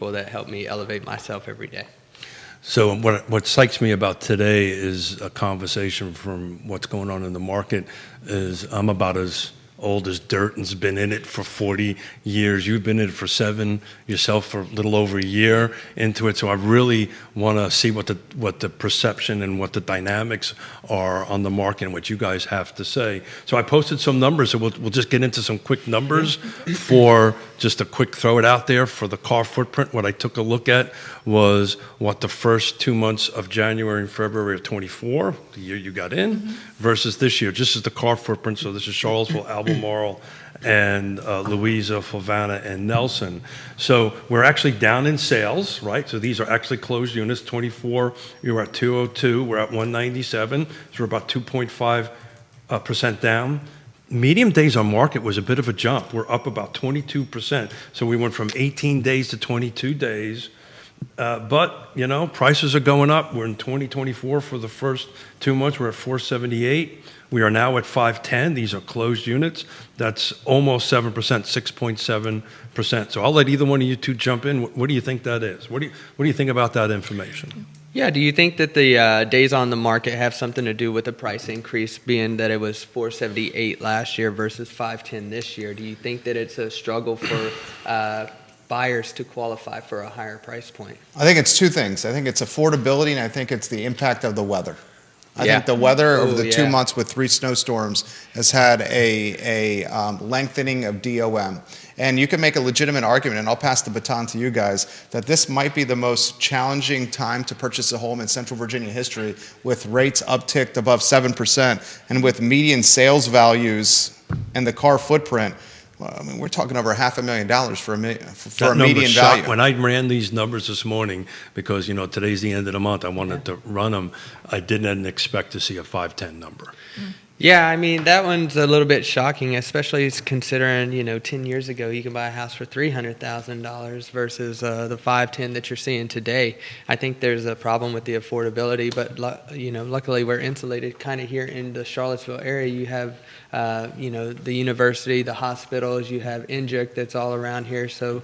that help me elevate myself every day. So what psychs me about today is a conversation from what's going on in the market is I'm about as old as dirt and's been in it for 40 years. You've been in it for 7, yourself for a little over a year into it. So I really want to see what the perception and what the dynamics are on the market and what you guys have to say. So I posted some numbers, so we'll just get into some quick numbers for just a quick throw it out there for the car footprint. What I took a look at was what the first 2 months of January and February of 24, the year you got in, versus this year. Just as the car footprint. So this is Charlottesville, Albemarle, and Louisa, Flavanna, and Nelson. So we're actually down in sales, right? So these are actually closed units. 24, you were at 202. We're at 197. So we're about 2.5% down. Medium days on market was a bit of a jump. We're up about 22%. So we went from 18 days to 22 days. But, you know, prices are going up. We're in 2024 for the first 2 months. We're at 478. We are now at 510. These are closed units. That's almost 7%, 6.7%. So I'll let either one of you two jump in. What do you think that is? What do you think about that information? Yeah, do you think that the days on the market have something to do with the price increase, being that it was 478 last year versus 510 this year? Do you think that it's a struggle for buyers to qualify for a higher price point? I think it's two things. I think it's affordability, and I think it's the impact of the weather. I think the weather over the 2 months with 3 snowstorms has had a lengthening of DOM. And you can make a legitimate argument, and I'll pass the baton to you guys, that this might be the most challenging time to purchase a home in Central Virginia history, with rates upticked above 7%, and with median sales values and the car footprint. Well, I mean, we're talking over $500,000 for a median value. When I ran these numbers this morning, because, you know, today's the end of the month, I wanted to run them. I didn't expect to see a 510 number. Yeah, I mean, that one's a little bit shocking, especially considering, you know, 10 years ago you could buy a house for $300,000 versus the 510 that you're seeing today. I think there's a problem with the affordability, but, you know, luckily we're insulated kind of here in the Charlottesville area. You have, you know, the university, the hospitals, you have Injuk that's all around here. So,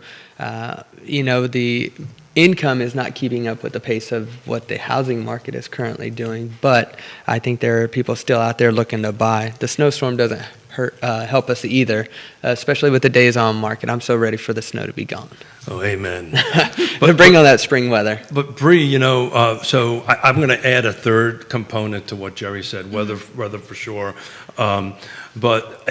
you know, the income is not keeping up with the pace of what the housing market is currently doing, but I think there are people still out there looking to buy. The snowstorm doesn't help us either, especially with the days on market. I'm so ready for the snow to be gone. Oh, amen. But bring on that spring weather. But Bree, you know, so I'm going to add a third component to what Jerry said, weather for sure. But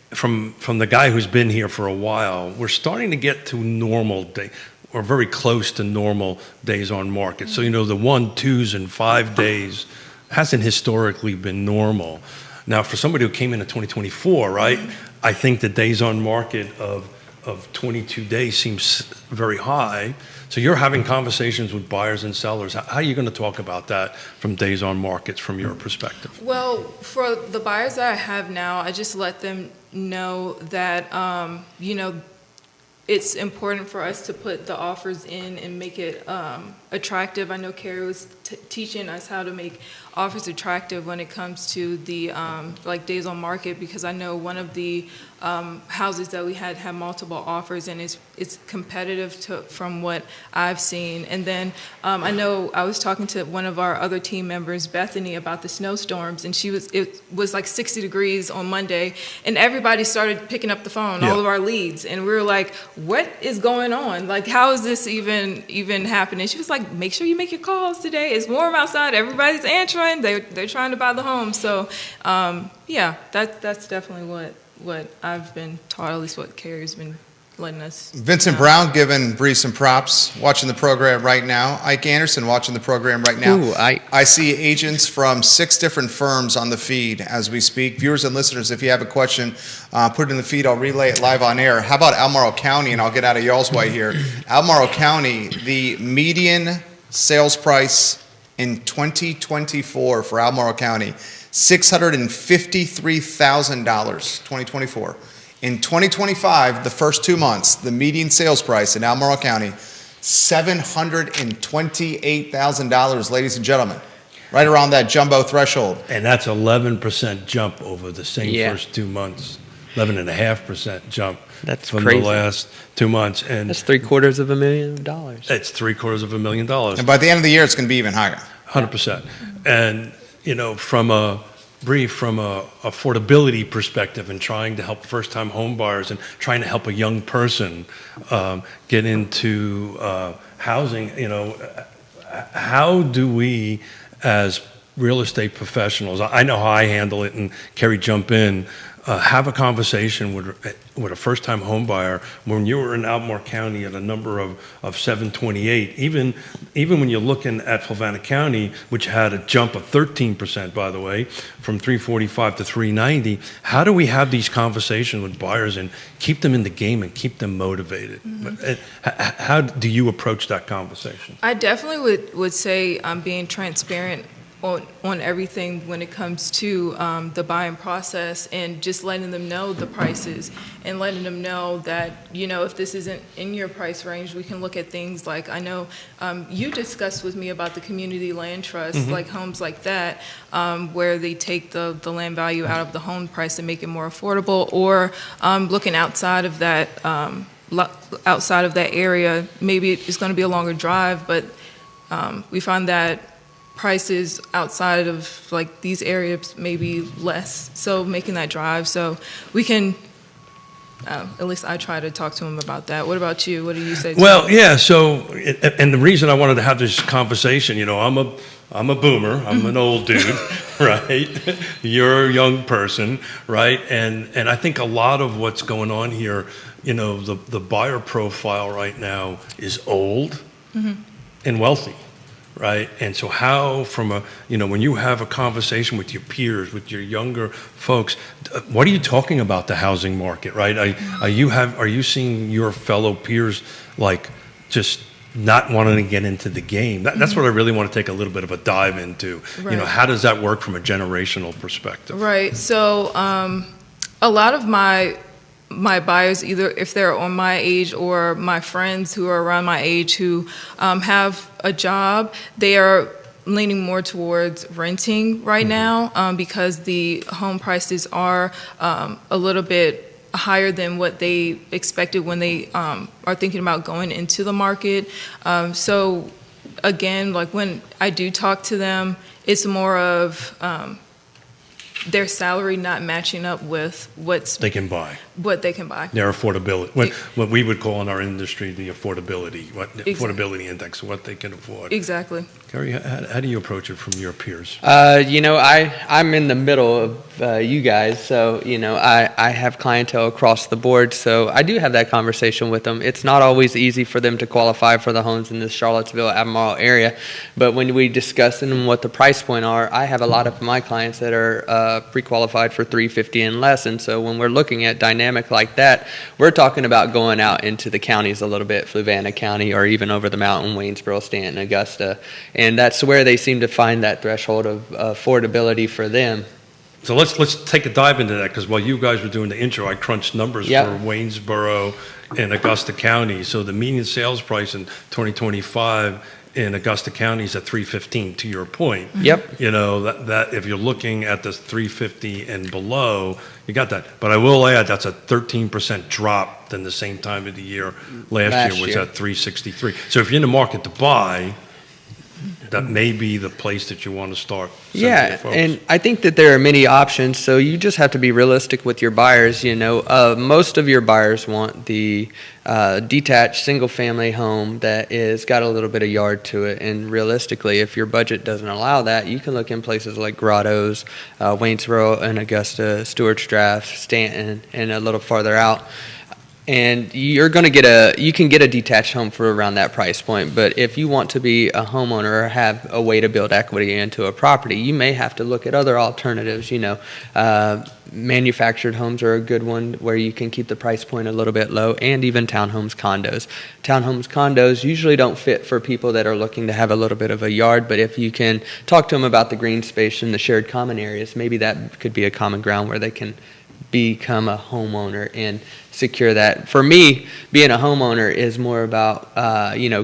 from the guy who's been here for a while, we're starting to get to normal day. Or very close to normal days on market. So, you know, the 1, 2s, and 5 days hasn't historically been normal. Now, for somebody who came in 2024, right, I think the days on market of 22 days seems very high. So you're having conversations with buyers and sellers. How are you going to talk about that from days on markets from your perspective? Well, for the buyers that I have now, I just let them know that, you know, it's important for us to put the offers in and make it attractive. I know Carrie was teaching us how to make offers attractive when it comes to the like days on market, because I know one of the houses that we had multiple offers, and it's competitive from what I've seen. And then I know I was talking to one of our other team members, Bethany, about the snowstorms, and it was like 60 degrees on Monday, and everybody started picking up the phone, all of our leads, and we were like, what is going on? Like, how is this even happening? She was like, make sure you make your calls today. It's warm outside. Everybody's answering. They're trying to buy the home. So, yeah, that's definitely what I've been taught, at least what Carrie's been letting us. Vincent Brown giving Bree some props, watching the program right now. Ike Anderson watching the program right now. Ooh, I see agents from 6 different firms on the feed as we speak. Viewers and listeners, if you have a question, put it in the feed. I'll relay it live on air. How about Albemarle County? And I'll get out of y'all's way here. Albemarle County, the median sales price in 2024 for Albemarle County, $653,000, 2024. In 2025, the first 2 months, the median sales price in Albemarle County, $728,000, ladies and gentlemen. Right around that jumbo threshold. And that's 11% jump over the same first 2 months. 11.5% jump That's from crazy. the last 2 months. And That's $750,000. it's $750,000. And by the end of the year, it's going to be even higher. 100%. And, from a affordability perspective and trying to help first-time home buyers and trying to help a young person get into housing, how do we, as real estate professionals, I know how I handle it, and Kerry, jump in, have a conversation with a first-time home buyer when you were in Albemarle County at a number of 728, even when you're looking at Fluvanna County, which had a jump of 13%, by the way, from 345 to 390. How do we have these conversations with buyers and keep them in the game and keep them motivated? Mm-hmm. How do you approach that conversation? I definitely would say being transparent on everything when it comes to the buying process, and just letting them know the prices and letting them know that, if this isn't in your price range, we can look at things like, I know you discussed with me about the community land trust, mm-hmm. like homes like that, where they take the land value out of the home price and make it more affordable, or looking outside of that area. Maybe it's going to be a longer drive, but we find that prices outside of like these areas may be less, so making that drive so we can at least I try to talk to him about that. What about you? What do you say to Well, yeah, so and the reason I wanted to have this conversation, I'm a boomer, I'm an old dude, right? You're a young person, right? And I think a lot of what's going on here, the buyer profile right now is old mm-hmm. and wealthy. Right. And so how, when you have a conversation with your peers, with your younger folks, what are you talking about the housing market? Right. Are you seeing your fellow peers like just not wanting to get into the game? That's what I really want to take a little bit of a dive into. Right. How does that work from a generational perspective? Right. So a lot of my buyers, either if they're on my age or my friends who are around my age who have a job, they are leaning more towards renting right mm-hmm. now because the home prices are a little bit higher than what they expected when they are thinking about going into the market. So again, like when I do talk to them, it's more of their salary not matching up with what they can buy. Their affordability, what we would call in our industry the affordability, affordability index, what they can afford. Exactly. Kerry, how do you approach it from your peers? I'm in the middle of you guys, so I have clientele across the board, so I do have that conversation with them. It's not always easy for them to qualify for the homes in the Charlottesville, Albemarle area, but when we discuss them what the price point are, I have a lot of my clients that are pre-qualified for $350 and less, and so when we're looking at dynamic like that, we're talking about going out into the counties a little bit, Fluvanna County, or even over the mountain, Waynesboro, Stanton, Augusta, and that's where they seem to find that threshold of affordability for them. So let's take a dive into that, because while you guys were doing the intro, I crunched numbers for Waynesboro and Augusta County. So the median sales price in 2025 in Augusta County is at $315. To your point, yep. That if you're looking at the $350 and below, you got that. But I will add that's a 13% drop than the same time of the year last year was at $363. So if you're in the market to buy, that may be the place that you want to start. Yeah, and I think that there are many options, so you just have to be realistic with your buyers. Most of your buyers want the detached single-family home that is got a little bit of yard to it, and realistically, if your budget doesn't allow that, you can look in places like Grottoes, Waynesboro and Augusta, Stewart's Draft, Stanton, and a little farther out. And you can get a detached home for around that price point. But if you want to be a homeowner or have a way to build equity into a property, you may have to look at other alternatives. Manufactured homes are a good one where you can keep the price point a little bit low, and even townhomes, condos. Townhomes, condos usually don't fit for people that are looking to have a little bit of a yard, but if you can talk to them about the green space and the shared common areas, maybe that could be a common ground where they can become a homeowner and secure that. For me, being a homeowner is more about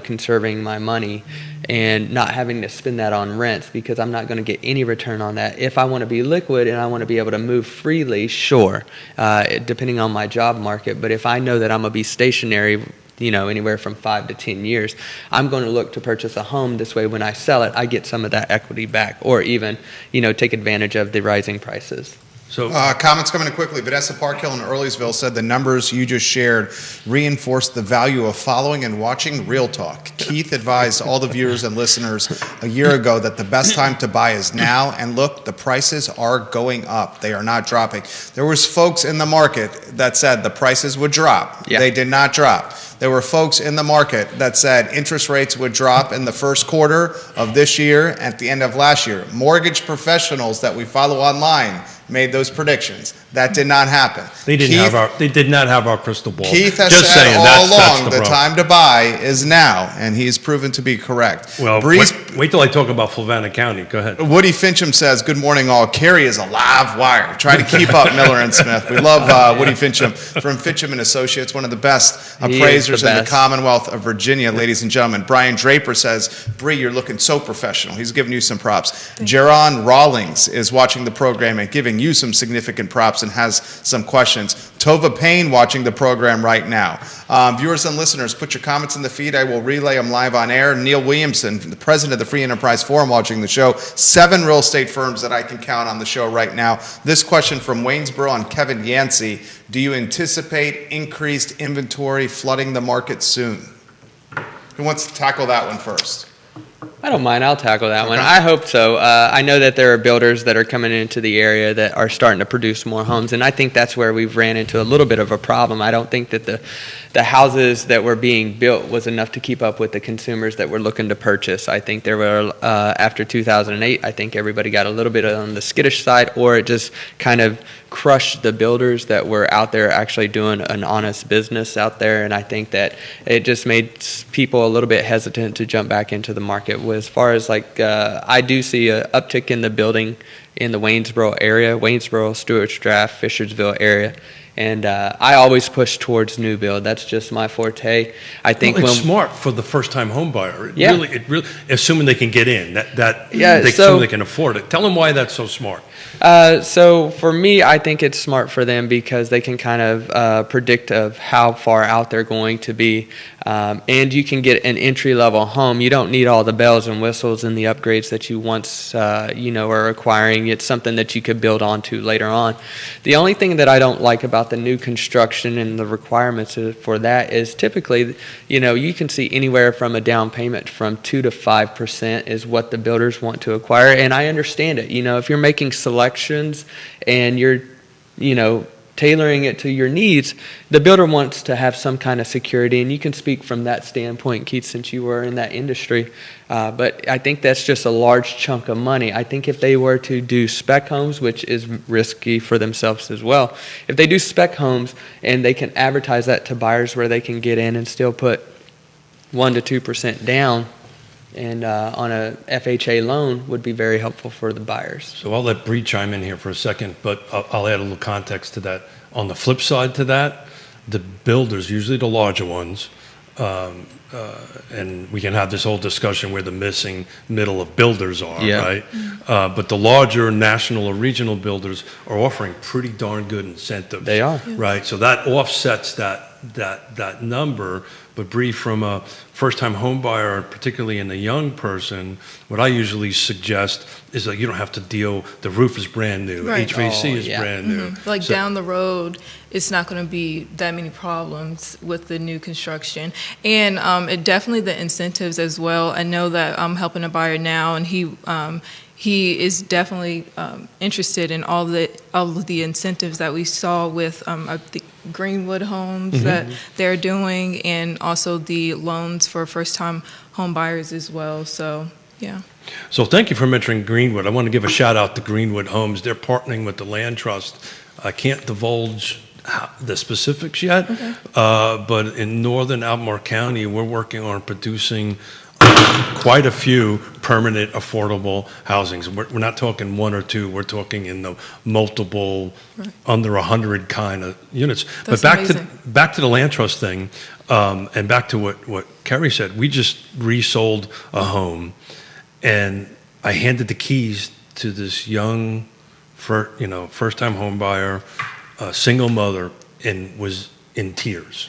conserving my money and not having to spend that on rents because I'm not going to get any return on that. If I want to be liquid and I want to be able to move freely, sure, depending on my job market. But if I know that I'm going to be stationary, anywhere from 5 to 10 years, I'm going to look to purchase a home. This way, when I sell it, I get some of that equity back, or even, take advantage of the rising prices. So, comments coming in quickly. Vanessa Parkhill in Earlysville said the numbers you just shared reinforce the value of following and watching Real Talk. Keith advised all the viewers and listeners a year ago that the best time to buy is now, and look, the prices are going up. They are not dropping. There was folks in the market that said the prices would drop. Yeah. They did not drop. There were folks in the market that said interest rates would drop in the first quarter of this year, at the end of last year. Mortgage professionals that we follow online made those predictions. That did not happen. They did not have our crystal ball. Keith has said all along the time to buy is now, and he's proven to be correct. Well, wait till I talk about Fluvanna County. Go ahead. Woody Fincham says, good morning all. Carrie is a live wire. Try to keep up, Miller and Smith. We love Woody Fincham from Fincham and Associates, one of the best appraisers in the Commonwealth of Virginia, ladies and gentlemen. Brian Draper says, Bree, you're looking so professional. He's giving you some props. Jaron Rawlings is watching the program and giving you some significant props and has some questions. Tova Payne watching the program right now. Viewers and listeners, put your comments in the feed. I will relay them live on air. Neil Williamson, the president of the Free Enterprise Forum, watching the show. 7 real estate firms that I can count on the show right now. This question from Waynesboro and Kevin Yancey. Do you anticipate increased inventory flooding the market soon? Who wants to tackle that one first? I don't mind. I'll tackle that one. I hope so. I know that there are builders that are coming into the area that are starting to produce more homes, and I think that's where we've ran into a little bit of a problem. I don't think that the houses that were being built was enough to keep up with the consumers that were looking to purchase. I think there were, after 2008, I think everybody got a little bit on the skittish side, or it just kind of crushed the builders that were out there actually doing an honest business out there, and I think that it just made people a little bit hesitant to jump back into the market. As far as I do see an uptick in the building in the Waynesboro area, Waynesboro, Stewart's Draft, Fishersville area. And I always push towards new build. That's just my forte. I think it's smart for the first-time home buyer. Yeah. It really, assuming they can get in, assuming they can afford it. Tell them why that's so smart. So for me, I think it's smart for them because they can kind of predict of how far out they're going to be. And you can get an entry-level home. You don't need all the bells and whistles and the upgrades that you once, are acquiring. It's something that you could build onto later on. The only thing that I don't like about the new construction and the requirements for that is typically, you can see anywhere from a down payment from 2 to 5% is what the builders want to acquire. And I understand it. If you're making selections and you're, tailoring it to your needs, the builder wants to have some kind of security, and you can speak from that standpoint, Keith, since you were in that industry. But I think that's just a large chunk of money. I think if they were to do spec homes, which is risky for themselves as well, if they do spec homes and they can advertise that to buyers where they can get in and still put 1 to 2% down, and on a FHA loan would be very helpful for the buyers. So I'll let Bree chime in here for a second, but I'll add a little context to that. On the flip side to that, the builders, usually the larger ones, and we can have this whole discussion where the missing middle of builders are, right? But the larger national or regional builders are offering pretty darn good incentives. They are. Right? So that offsets that number. But Bree, from a first-time home buyer, particularly in a young person, what I usually suggest is that you don't have to deal, the roof is brand new, Right. HVAC is brand new. Like down the road, it's not going to be that many problems with the new construction. And it definitely the incentives as well. I know that I'm helping a buyer now, and he is definitely interested in all of the incentives that we saw with the Greenwood homes that they're doing, and also the loans for first-time home buyers as well. So, yeah. So thank you for mentioning Greenwood. I want to give a shout out to Greenwood Homes. They're partnering with the Land Trust. I can't divulge the specifics yet, but in northern Albemarle County, we're working on producing quite a few permanent affordable housings. We're not talking one or two. We're talking in the multiple, under 100 kind of units. That's but amazing. back to the land trust thing, and back to what Kerry said. We just resold a home, and I handed the keys to this young, first-time home buyer, single mother, and was in tears.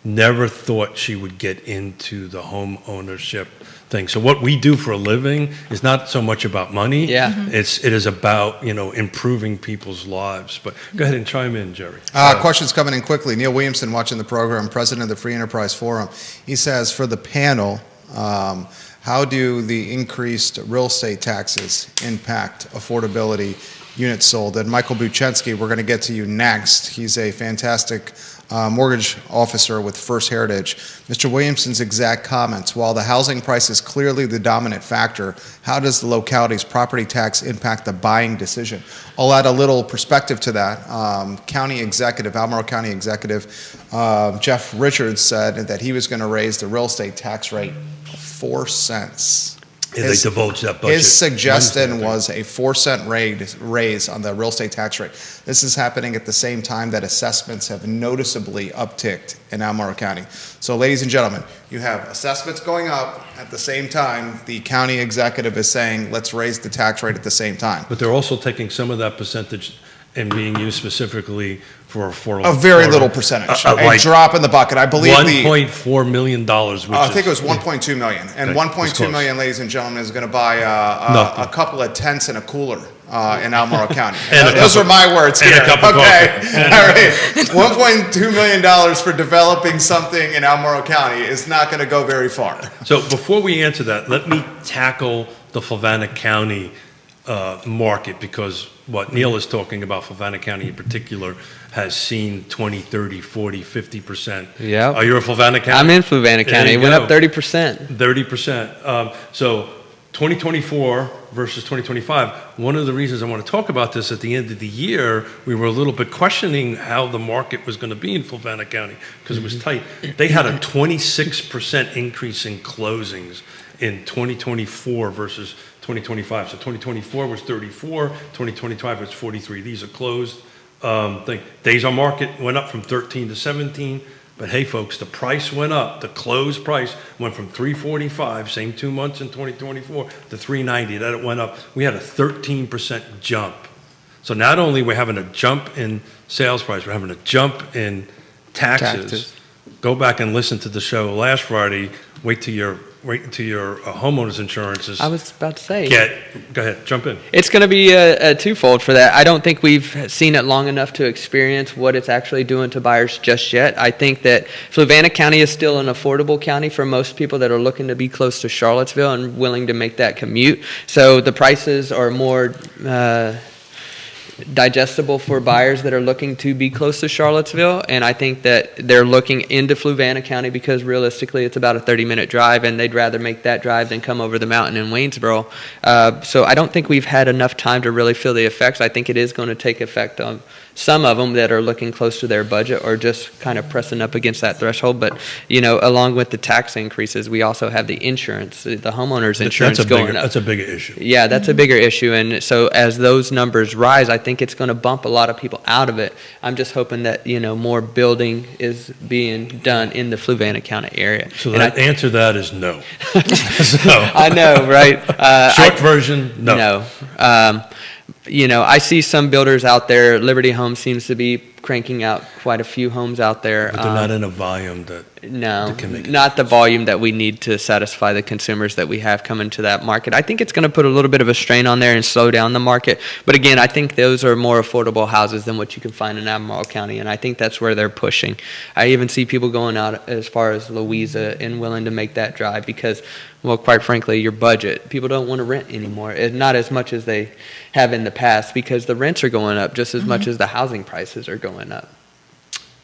Never thought she would get into the home ownership thing. So what we do for a living is not so much about money. Yeah. It is about, improving people's lives. But go ahead and chime in, Jerry. Questions coming in quickly. Neil Williamson, watching the program, president of the Free Enterprise Forum. He says, for the panel, how do the increased real estate taxes impact affordability units sold? And Michael Buchensky, we're going to get to you next. He's a fantastic mortgage officer with First Heritage. Mr. Williamson's exact comments: while the housing price is clearly the dominant factor, how does the locality's property tax impact the buying decision? I'll add a little perspective to that. Albemarle County Executive Jeff Richards said that he was going to raise the real estate tax rate 4 cents. They divulged that budget. His suggestion was a 4-cent raise on the real estate tax rate. This is happening at the same time that assessments have noticeably upticked in Albemarle County. So, ladies and gentlemen, you have assessments going up at the same time the county executive is saying, let's raise the tax rate at the same time. But they're also taking some of that percentage and being used specifically for affordable. A very little percentage, a drop in the bucket. I believe $1.4 million. Which I think it was 1.2 million, and Okay, 1.2 million, ladies and gentlemen, is going to buy a couple of tents and a cooler in Albemarle County. Those are my words here. And a cup of okay, coffee. all right. $1.2 million for developing something in Albemarle County is not going to go very far. So before we answer that, let me tackle the Fluvanna County market, because what Neil is talking about, Fluvanna County in particular, has seen 20, 30, 40, 50%. Yeah. Are you in Fluvanna County? I'm in Fluvanna County. It went up 30%. 30%. So 2024 versus 2025, one of the reasons I want to talk about this, at the end of the year, we were a little bit questioning how the market was going to be in Fluvanna County because it was tight. They had a 26% increase in closings in 2024 versus 2025. So 2024 was 34, 2025 was 43. These are closed. Days on market went up from 13 to 17. But hey, folks, the price went up. The closed price went from 345, same 2 months in 2024, to 390. That it went up. We had a 13% jump. So not only we're having a jump in sales price, we're having a jump in taxes. Go back and listen to the show last Friday. Wait until your homeowner's insurance is. I was about to say. Go ahead, jump in. It's going to be a twofold for that. I don't think we've seen it long enough to experience what it's actually doing to buyers just yet. I think that Fluvanna County is still an affordable county for most people that are looking to be close to Charlottesville and willing to make that commute. So the prices are more digestible for buyers that are looking to be close to Charlottesville, and I think that they're looking into Fluvanna County because realistically it's about a 30-minute drive, and they'd rather make that drive than come over the mountain in Waynesboro. So I don't think we've had enough time to really feel the effects. I think it is going to take effect on some of them that are looking close to their budget or just kind of pressing up against that threshold. But, along with the tax increases, we also have the insurance, the homeowner's insurance going up. That's a bigger issue. Yeah, that's a bigger issue. And so as those numbers rise, I think it's going to bump a lot of people out of it. I'm just hoping that, more building is being done in the Fluvanna County area. So the answer to that is no. I know, right? Short version, no. No. I see some builders out there. Liberty Homes seems to be cranking out quite a few homes out there. But they're not in a volume that can make not the volume that we need to satisfy the consumers that we have coming to that market. I think it's going to put a little bit of a strain on there and slow down the market. But again, I think those are more affordable houses than what you can find in Albemarle County, and I think that's where they're pushing. I even see people going out as far as Louisa and willing to make that drive because, well, quite frankly, your budget. People don't want to rent anymore, not as much as they have in the past because the rents are going up just as much as the housing prices are going up.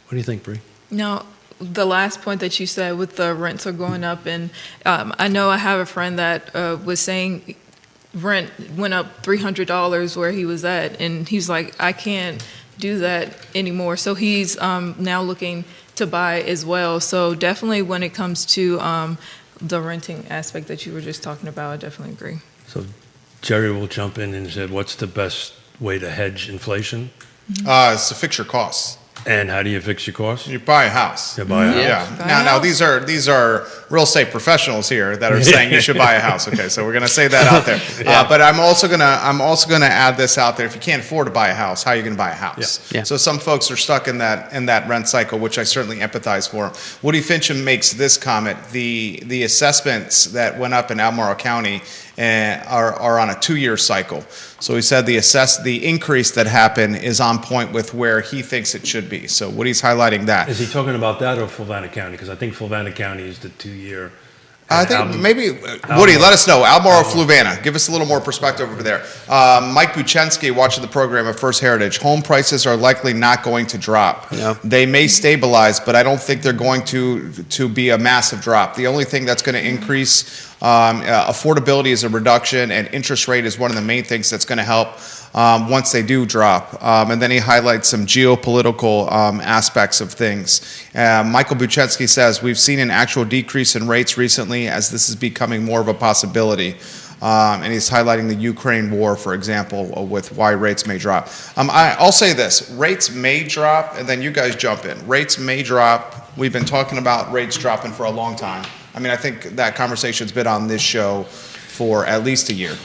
What do you think, Bree? No, the last point that you said with the rents are going up, and I know I have a friend that was saying rent went up $300 where he was at, and he's like, I can't do that anymore. So he's now looking to buy as well. So definitely when it comes to the renting aspect that you were just talking about, I definitely agree. So Jerry will jump in and said, what's the best way to hedge inflation? It's to fix your costs. And how do you fix your costs? You buy a house. You buy a house. Yeah. Buy a Now, house. these are real estate professionals here that are saying you should buy a house. Okay, so we're gonna say that out there. But I'm also gonna add this out there. If you can't afford to buy a house, how are you gonna buy a house? Yeah. So some folks are stuck in that rent cycle, which I certainly empathize for. Woody Fincham makes this comment: the assessments that went up in Albemarle County are on a 2-year cycle. So he said the increase that happened is on point with where he thinks it should be. So Woody's highlighting that. Is he talking about that or Fluvanna County? Because I think Fluvanna County is the 2-year. I think maybe, Woody, let us know. Albemarle, Fluvanna. Give us a little more perspective over there. Mike Buchensky, watching the program at First Heritage. Home prices are likely not going to drop. No. They may stabilize, but I don't think they're going to be a massive drop. The only thing that's going to increase affordability is a reduction, and interest rate is one of the main things that's going to help once they do drop. And then he highlights some geopolitical aspects of things. Michael Buchensky says, we've seen an actual decrease in rates recently as this is becoming more of a possibility. And he's highlighting the Ukraine war, for example, with why rates may drop. I'll say this, rates may drop, and then you guys jump in. Rates may drop. We've been talking about rates dropping for a long time. I mean, I think that conversation's been on this show for at least a year.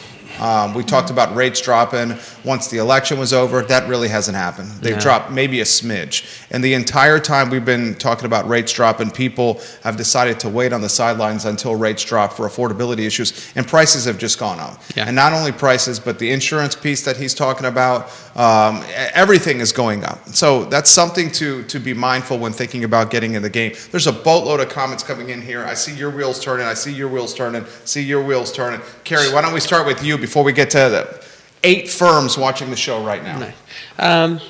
We talked about rates dropping once the election was over. That really hasn't happened. They've dropped maybe a smidge. And the entire time we've been talking about rates dropping, people have decided to wait on the sidelines until rates drop for affordability issues, and prices have just gone up. Yeah. And not only prices, but the insurance piece that he's talking about, everything is going up. So that's something to be mindful when thinking about getting in the game. There's a boatload of comments coming in here. I see your wheels turning. I see your wheels turning. See your wheels turning. Carrie, why don't we start with you before we get to the 8 firms watching the show right now? Nice.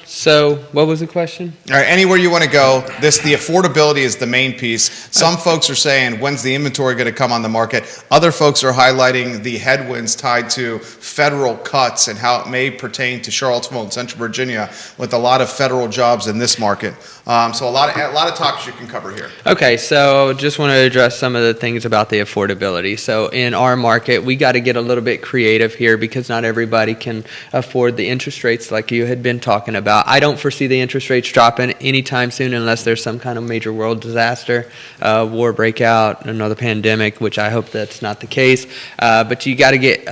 So what was the question? All right, anywhere you want to go, the affordability is the main piece. Some folks are saying, when's the inventory going to come on the market? Other folks are highlighting the headwinds tied to federal cuts and how it may pertain to Charlottesville and Central Virginia with a lot of federal jobs in this market. So a lot of topics you can cover here. Okay, so just want to address some of the things about the affordability. So in our market, we got to get a little bit creative here because not everybody can afford the interest rates like you had been talking about. I don't foresee the interest rates dropping anytime soon unless there's some kind of major world disaster, war breakout, another pandemic, which I hope that's not the case. But you got to get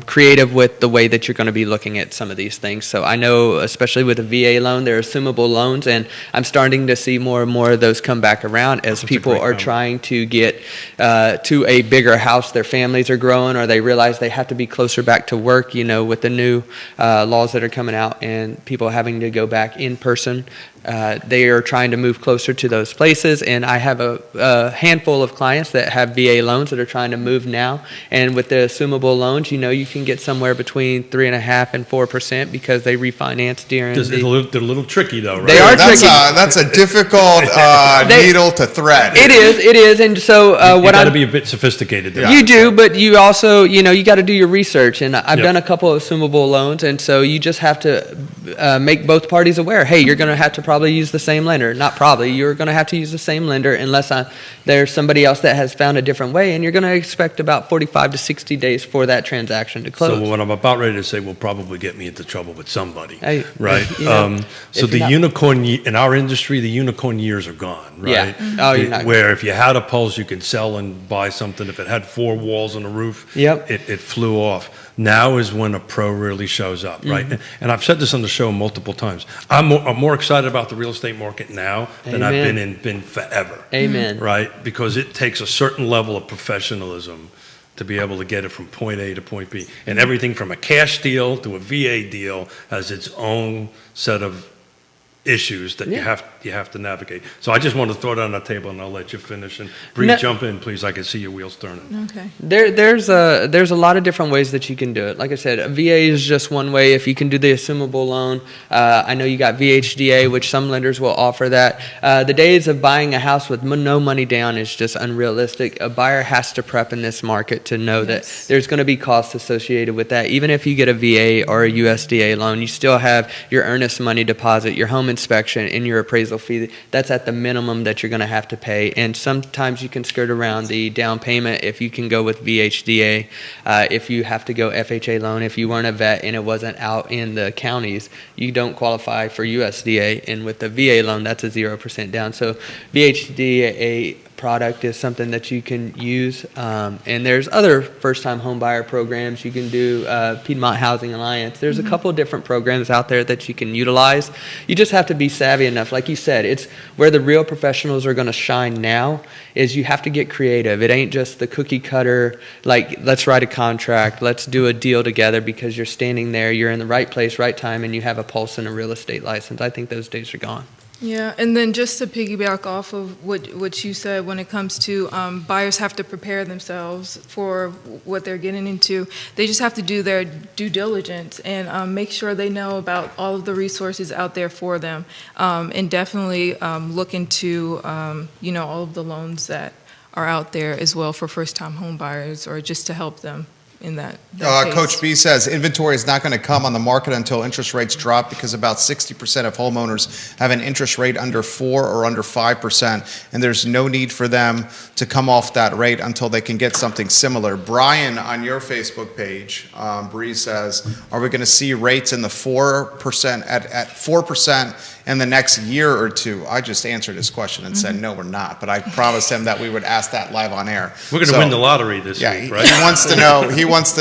creative with the way that you're going to be looking at some of these things. So I know, especially with a VA loan, they're assumable loans, and I'm starting to see more and more of those come back around as people are trying to get to a bigger house. Their families are growing, or they realize they have to be closer back to work, with the new laws that are coming out and people having to go back in person. They are trying to move closer to those places, and I have a handful of clients that have VA loans that are trying to move now. And with the assumable loans, you can get somewhere between 3.5% and 4% because they refinance during. They're a little tricky though, right? They are tricky. That's a difficult needle to thread. It is, and so you got to be a bit sophisticated there. You do, but you also, you got to do your research. And I've done a couple of assumable loans, and so you just have to make both parties aware. Hey, you're going to have to probably use the same lender. Not probably. You're going to have to use the same lender unless there's somebody else that has found a different way, and you're going to expect about 45 to 60 days for that transaction to close. So what I'm about ready to say will probably get me into trouble with somebody, Hey, right? So the unicorn, in our industry, the unicorn years are gone, right? Yeah. Oh, you're not. Where if you had a pulse, you could sell and buy something. If it had 4 walls and a roof, it flew off. Now is when a pro really shows up, right? And I've said this on the show multiple times. I'm more excited about the real estate market now than I've been forever. Amen. Right? Because it takes a certain level of professionalism to be able to get it from point A to point B. And everything from a cash deal to a VA deal has its own set of issues that you have to navigate. So I just want to throw it on the table, and I'll let you finish. And Bree, jump in, please. I can see your wheels turning. Okay. There's a lot of different ways that you can do it. Like I said, a VA is just one way. If you can do the assumable loan, I know you got VHDA, which some lenders will offer that. The days of buying a house with no money down is just unrealistic. A buyer has to prep in this market to know that there's going to be costs associated with that. Even if you get a VA or a USDA loan, you still have your earnest money deposit, your home inspection and your appraisal fee, that's at the minimum that you're going to have to pay. And sometimes you can skirt around the down payment if you can go with VHDA. If you have to go FHA loan, if you weren't a vet and it wasn't out in the counties, you don't qualify for USDA. And with the VA loan, that's a 0% down. So VHDA product is something that you can use. And there's other first-time home buyer programs. You can do Piedmont Housing Alliance. There's a couple of different programs out there that you can utilize. You just have to be savvy enough. Like you said, it's where the real professionals are going to shine now is you have to get creative. It ain't just the cookie cutter, like, let's write a contract, let's do a deal together, because you're standing there, you're in the right place, right time, and you have a pulse and a real estate license. I think those days are gone. Yeah, and then just to piggyback off of what you said, when it comes to buyers have to prepare themselves for what they're getting into. They just have to do their due diligence and make sure they know about all of the resources out there for them, and definitely look into all of the loans that are out there as well for first-time home buyers, or just to help them in that case. Coach B says inventory is not going to come on the market until interest rates drop, because about 60% of homeowners have an interest rate under 4 or under 5%, and there's no need for them to come off that rate until they can get something similar. Brian, on your Facebook page, Bree says, are we going to see rates in the 4% at 4% in the next year or two? I just answered his question and said, no, we're not. But I promised him that we would ask that live on air. We're going to win the lottery this week, right? He wants to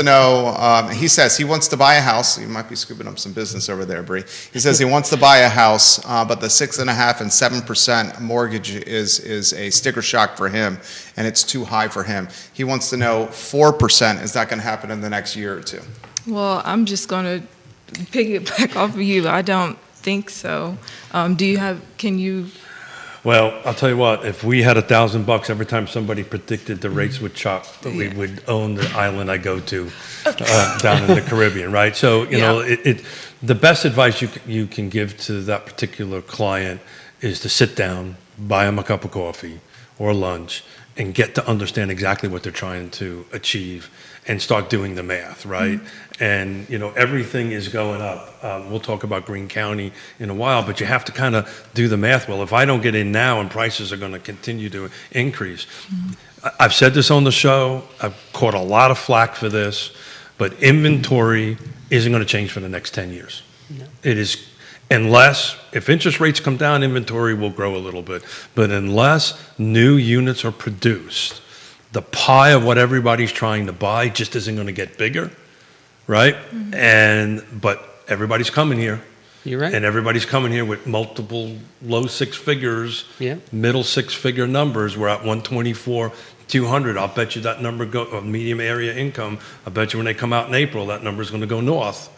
know. He says he wants to buy a house. You might be scooping up some business over there, Bree. He says he wants to buy a house, but the 6.5% and 7% mortgage is a sticker shock for him, and it's too high for him. He wants to know 4%. Is that going to happen in the next year or two? Well, I'm just going to piggyback off of you. I don't think so. Can you? Well, I'll tell you what, if we had $1,000 every time somebody predicted the rates would chop, we would own the island I go to down in the Caribbean, right? So, you know, the best advice you can give to that particular client is to sit down, buy them a cup of coffee or lunch, and get to understand exactly what they're trying to achieve and start doing the math, right? And, you know, everything is going up. We'll talk about Greene County in a while, but you have to kind of do the math. Well, if I don't get in now and prices are going to continue to increase. I've said this on the show. I've caught a lot of flack for this, but inventory isn't going to change for the next 10 years. No. It is, unless, if interest rates come down, inventory will grow a little bit. But unless new units are produced, the pie of what everybody's trying to buy just isn't going to get bigger, right? But everybody's coming here. You're right. And everybody's coming here with multiple low six figures, middle six-figure numbers. We're at 124, 200. I'll bet you that number medium area income. I bet you when they come out in April, that number is going to go north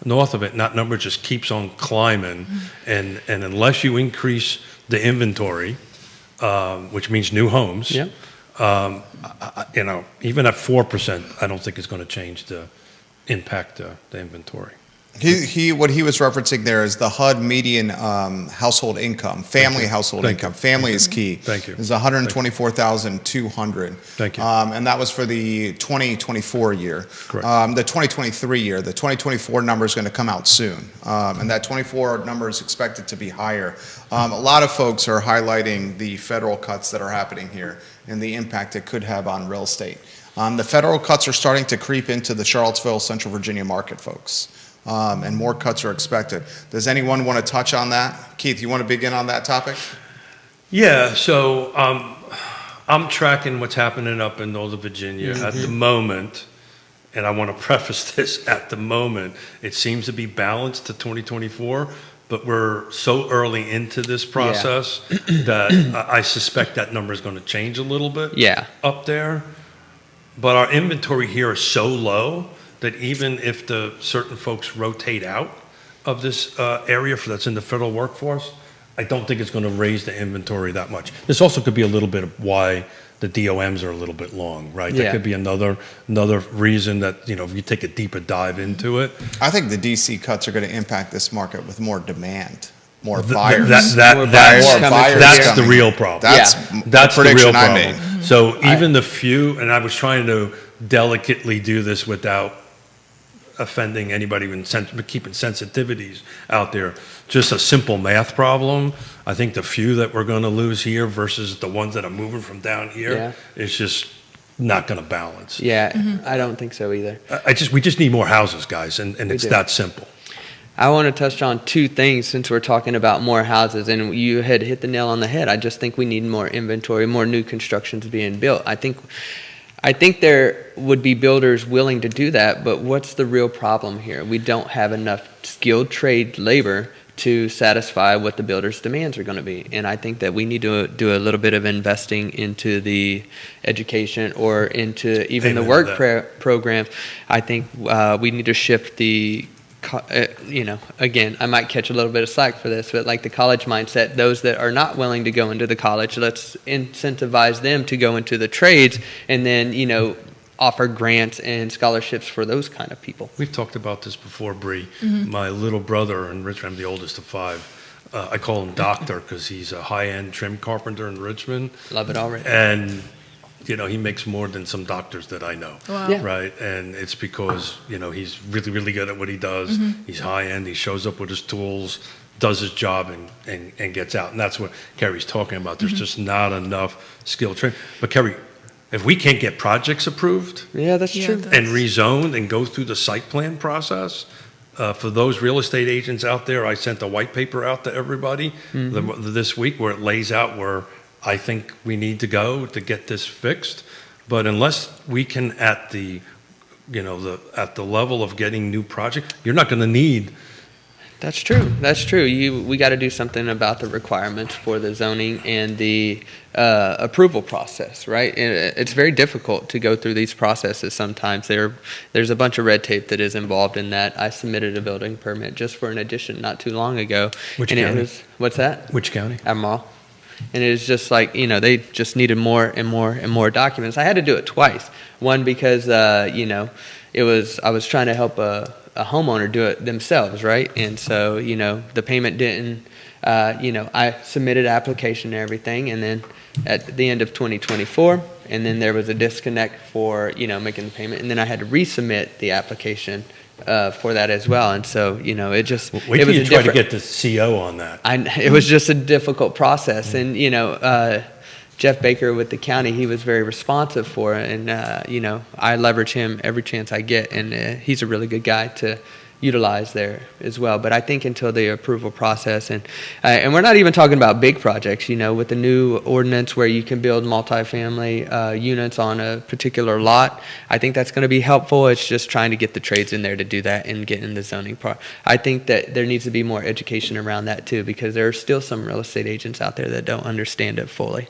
of it. And that number just keeps on climbing. And unless you increase the inventory, which means new homes, you know, even at 4%, I don't think it's going to change the impact the inventory. What he was referencing there is the HUD median household income, family household income. Family is key. Thank you. Is 124,200. Thank you. And that was for the 2024 year. Correct. The 2023 year. The 2024 number is going to come out soon, and that 24 number is expected to be higher. A lot of folks are highlighting the federal cuts that are happening here and the impact it could have on real estate. The federal cuts are starting to creep into the Charlottesville, Central Virginia market, folks. And more cuts are expected. Does anyone want to touch on that? Keith, you want to begin on that topic? Yeah, so I'm tracking what's happening up in Northern Virginia at the moment, and I want to preface this, at the moment, it seems to be balanced to 2024, but we're so early into this process that I suspect that number is going to change a little bit up there. But our inventory here is so low that even if the certain folks rotate out of this area that's in the federal workforce, I don't think it's going to raise the inventory that much. This also could be a little bit of why the DOMs are a little bit long, right? That could be another reason that, you know, if you take a deeper dive into it. I think the DC cuts are going to impact this market with more demand, more buyers. That's the real problem. That's the real problem. I made. So even the few, and I was trying to delicately do this without offending anybody when keeping sensitivities out there. Just a simple math problem. I think the few that we're going to lose here versus the ones that are moving from down here is just not going to balance. Yeah, I don't think so either. We just need more houses, guys, and it's that simple. I want to touch on two things since we're talking about more houses, and you had hit the nail on the head. I just think we need more inventory, more new constructions being built. I think there would be builders willing to do that, but what's the real problem here? We don't have enough skilled trade labor to satisfy what the builders' demands are going to be. And I think that we need to do a little bit of investing into the education or into even the work programs. I think we need to shift the again, I might catch a little bit of slack for this, but like the college mindset, those that are not willing to go into the college, let's incentivize them to go into the trades and then, offer grants and scholarships for those kind of people. We've talked about this before, Bree. My little brother in Richmond, I'm the oldest of five. I call him Doctor because he's a high-end trim carpenter in Richmond. Love it already. And he makes more than some doctors that I know. Wow. Yeah. Right? And it's because, he's really, really good at what he does. He's high-end. He shows up with his tools, does his job, and gets out. And that's what Kerry's talking about. There's just not enough skilled training. But, Kerry, if we can't get projects approved That's true. and rezoned and go through the site plan process, for those real estate agents out there, I sent a white paper out to everybody this week where it lays out where I think we need to go to get this fixed. But unless we can at the level of getting new projects, you're not going to need. That's true. We got to do something about the requirements for the zoning and the approval process, right? And it's very difficult to go through these processes sometimes. There's a bunch of red tape that is involved in that. I submitted a building permit just for an addition not too long ago. Which county? What's that? Which county? Admiral. And it was just like, they just needed more and more and more documents. I had to do it twice. One because, I was trying to help a homeowner do it themselves, right? And so, the payment didn't, I submitted an application and everything, and then at the end of 2024, and then there was a disconnect for, making the payment, and then I had to resubmit the application for that as well. And so, it just... Wait till you try to get the CO on that. It was just a difficult process. And, Jeff Baker with the county, he was very responsive for it. And, I leverage him every chance I get. And he's a really good guy to utilize there as well. But I think until the approval process, and we're not even talking about big projects, with the new ordinance where you can build multifamily units on a particular lot, I think that's going to be helpful. It's just trying to get the trades in there to do that and get in the zoning part. I think that there needs to be more education around that too, because there are still some real estate agents out there that don't understand it fully.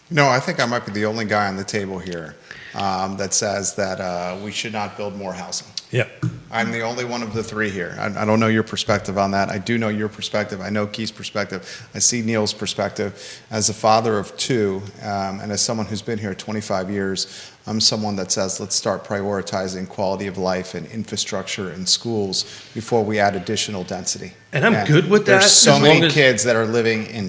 No, I think I might be the only guy on the table here that says that we should not build more housing. Yeah. I'm the only one of the three here. I don't know your perspective on that. I do know your perspective. I know Keith's perspective. I see Neil's perspective. As a father of two, and as someone who's been here 25 years, I'm someone that says let's start prioritizing quality of life and infrastructure in schools before we add additional density. And I'm good with that. There's so many kids that are living in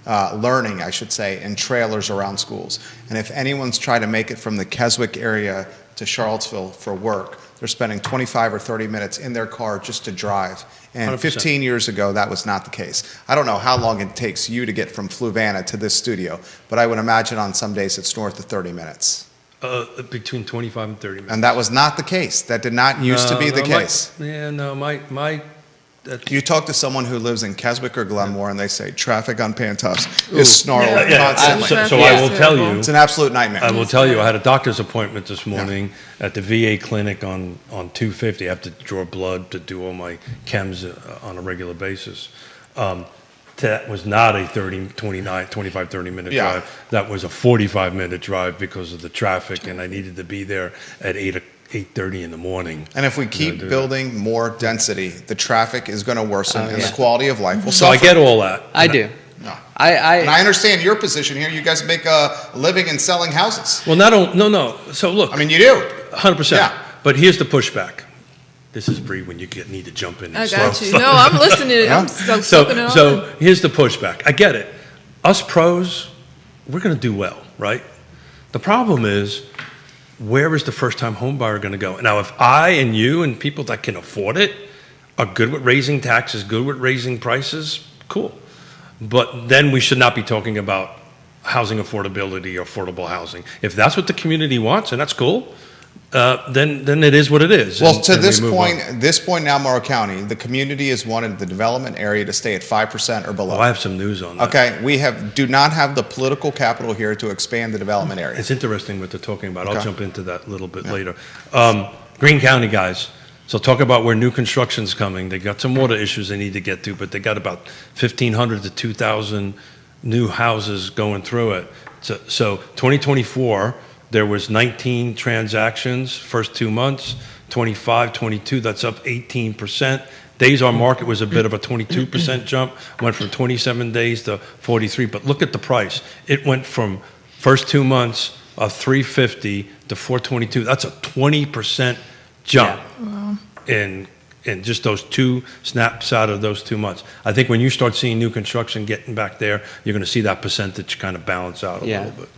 learning, I should say, in trailers around schools. And if anyone's trying to make it from the Keswick area to Charlottesville for work, they're spending 25 or 30 minutes in their car just to drive. And 100%. 15 years ago, that was not the case. I don't know how long it takes you to get from Fluvanna to this studio, but I would imagine on some days it's north of 30 minutes. Between 25 and 30 minutes. And that was not the case. That did not used to be the case. You talk to someone who lives in Keswick or Glenmore, and they say traffic on Pantops is snarling constantly. So I will tell you, it's an absolute nightmare. I will tell you, I had a doctor's appointment this morning at the VA clinic on 250. I have to draw blood to do all my chems on a regular basis. That was not a 25, 30-minute drive. That was a 45-minute drive because of the traffic, and I needed to be there at 8:30 in the morning. And if we keep building more density, the traffic is going to worsen and the quality of life will So I get all that. I do. No. And I understand your position here. You guys make a living in selling houses. Well, no. So look. I mean, you do. 100%. Yeah. But here's the pushback. This is Bree when you need to jump in. I got you. No, I'm listening. I'm soaking it all in. So here's the pushback. I get it. Us pros, we're going to do well, right? The problem is where is the first-time home buyer going to go? Now, if I and you and people that can afford it are good with raising taxes, good with raising prices, cool. But then we should not be talking about housing affordability or affordable housing. If that's what the community wants, and that's cool, then it is what it is. Well, and, to and this we move point, on. now, Morrow County, the community has wanted the development area to stay at 5% or below. Oh, I have some news on that. Okay, we do not have the political capital here to expand the development area. It's interesting what they're talking about. Okay. I'll jump into that a little bit later. Greene County guys. So talk about where new construction's coming. They got some water issues they need to get to, but they got about 1,500 to 2,000 new houses going through it. So 2024, there was 19 transactions, first 2 months, 25, 22, that's up 18%. Days on market was a bit of a 22% jump, went from 27 days to 43. But look at the price. It went from first 2 months of 350 to 422. That's a 20% jump in just those two snaps out of those 2 months. I think when you start seeing new construction getting back there, you're going to see that percentage kind of balance out a little bit.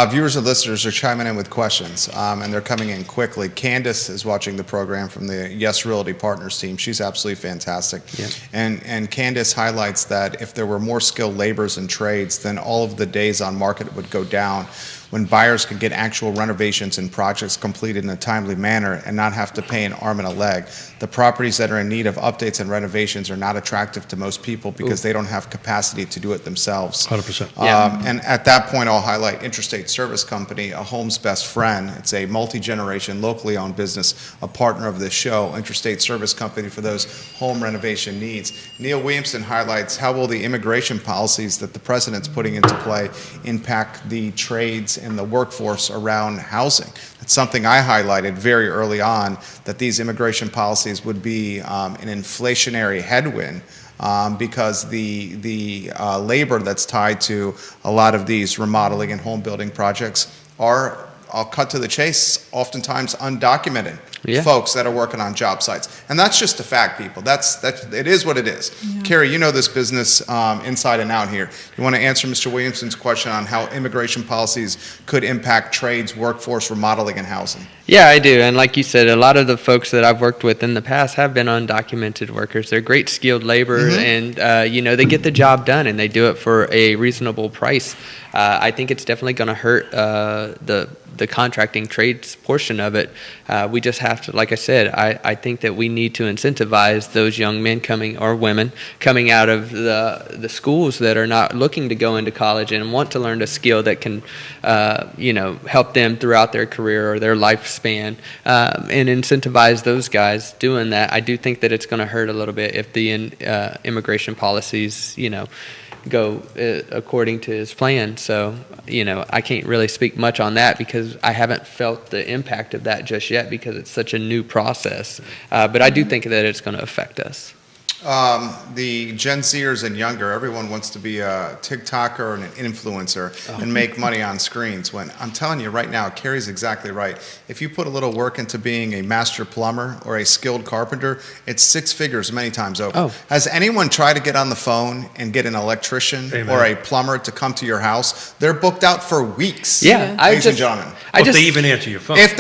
Viewers and listeners are chiming in with questions, and they're coming in quickly. Candace is watching the program from the Yes Realty Partners team. She's absolutely fantastic. Yeah. And Candace highlights that if there were more skilled laborers and trades, then all of the days on market would go down when buyers could get actual renovations and projects completed in a timely manner and not have to pay an arm and a leg. The properties that are in need of updates and renovations are not attractive to most people because they don't have capacity to do it themselves. 100%. And at that point, I'll highlight Interstate Service Company, a home's best friend. It's a multi-generation, locally owned business, a partner of this show, Interstate Service Company, for those home renovation needs. Neil Williamson highlights how will the immigration policies that the president's putting into play impact the trades and the workforce around housing. It's something I highlighted very early on, that these immigration policies would be an inflationary headwind because the labor that's tied to a lot of these remodeling and home building projects are, I'll cut to the chase, oftentimes undocumented folks that are working on job sites. And that's just a fact, people. It is what it is. Yeah. Carrie, you know this business inside and out here. You want to answer Mr. Williamson's question on how immigration policies could impact trades, workforce, remodeling, and housing? Yeah, I do. And like you said, a lot of the folks that I've worked with in the past have been undocumented workers. They're great skilled labor, and they get the job done, and they do it for a reasonable price. I think it's definitely going to hurt the contracting trades portion of it. We just have to, like I said, I think that we need to incentivize those young men or women coming out of the schools that are not looking to go into college and want to learn a skill that can, help them throughout their career or their lifespan, and incentivize those guys doing that. I do think that it's going to hurt a little bit if the immigration policies, go according to his plan. So, I can't really speak much on that because I haven't felt the impact of that just yet because it's such a new process. But I do think that it's going to affect us. The Gen Zers and younger, everyone wants to be a TikToker or an influencer and make money on screens. When I'm telling you right now, Carrie's exactly right. If you put a little work into being a master plumber or a skilled carpenter, it's 6 figures many times over. Oh. Has anyone tried to get on the phone and get an electrician or a plumber to come to your house? They're booked out for weeks. Yeah, ladies and gentlemen. If they even answer your phone. If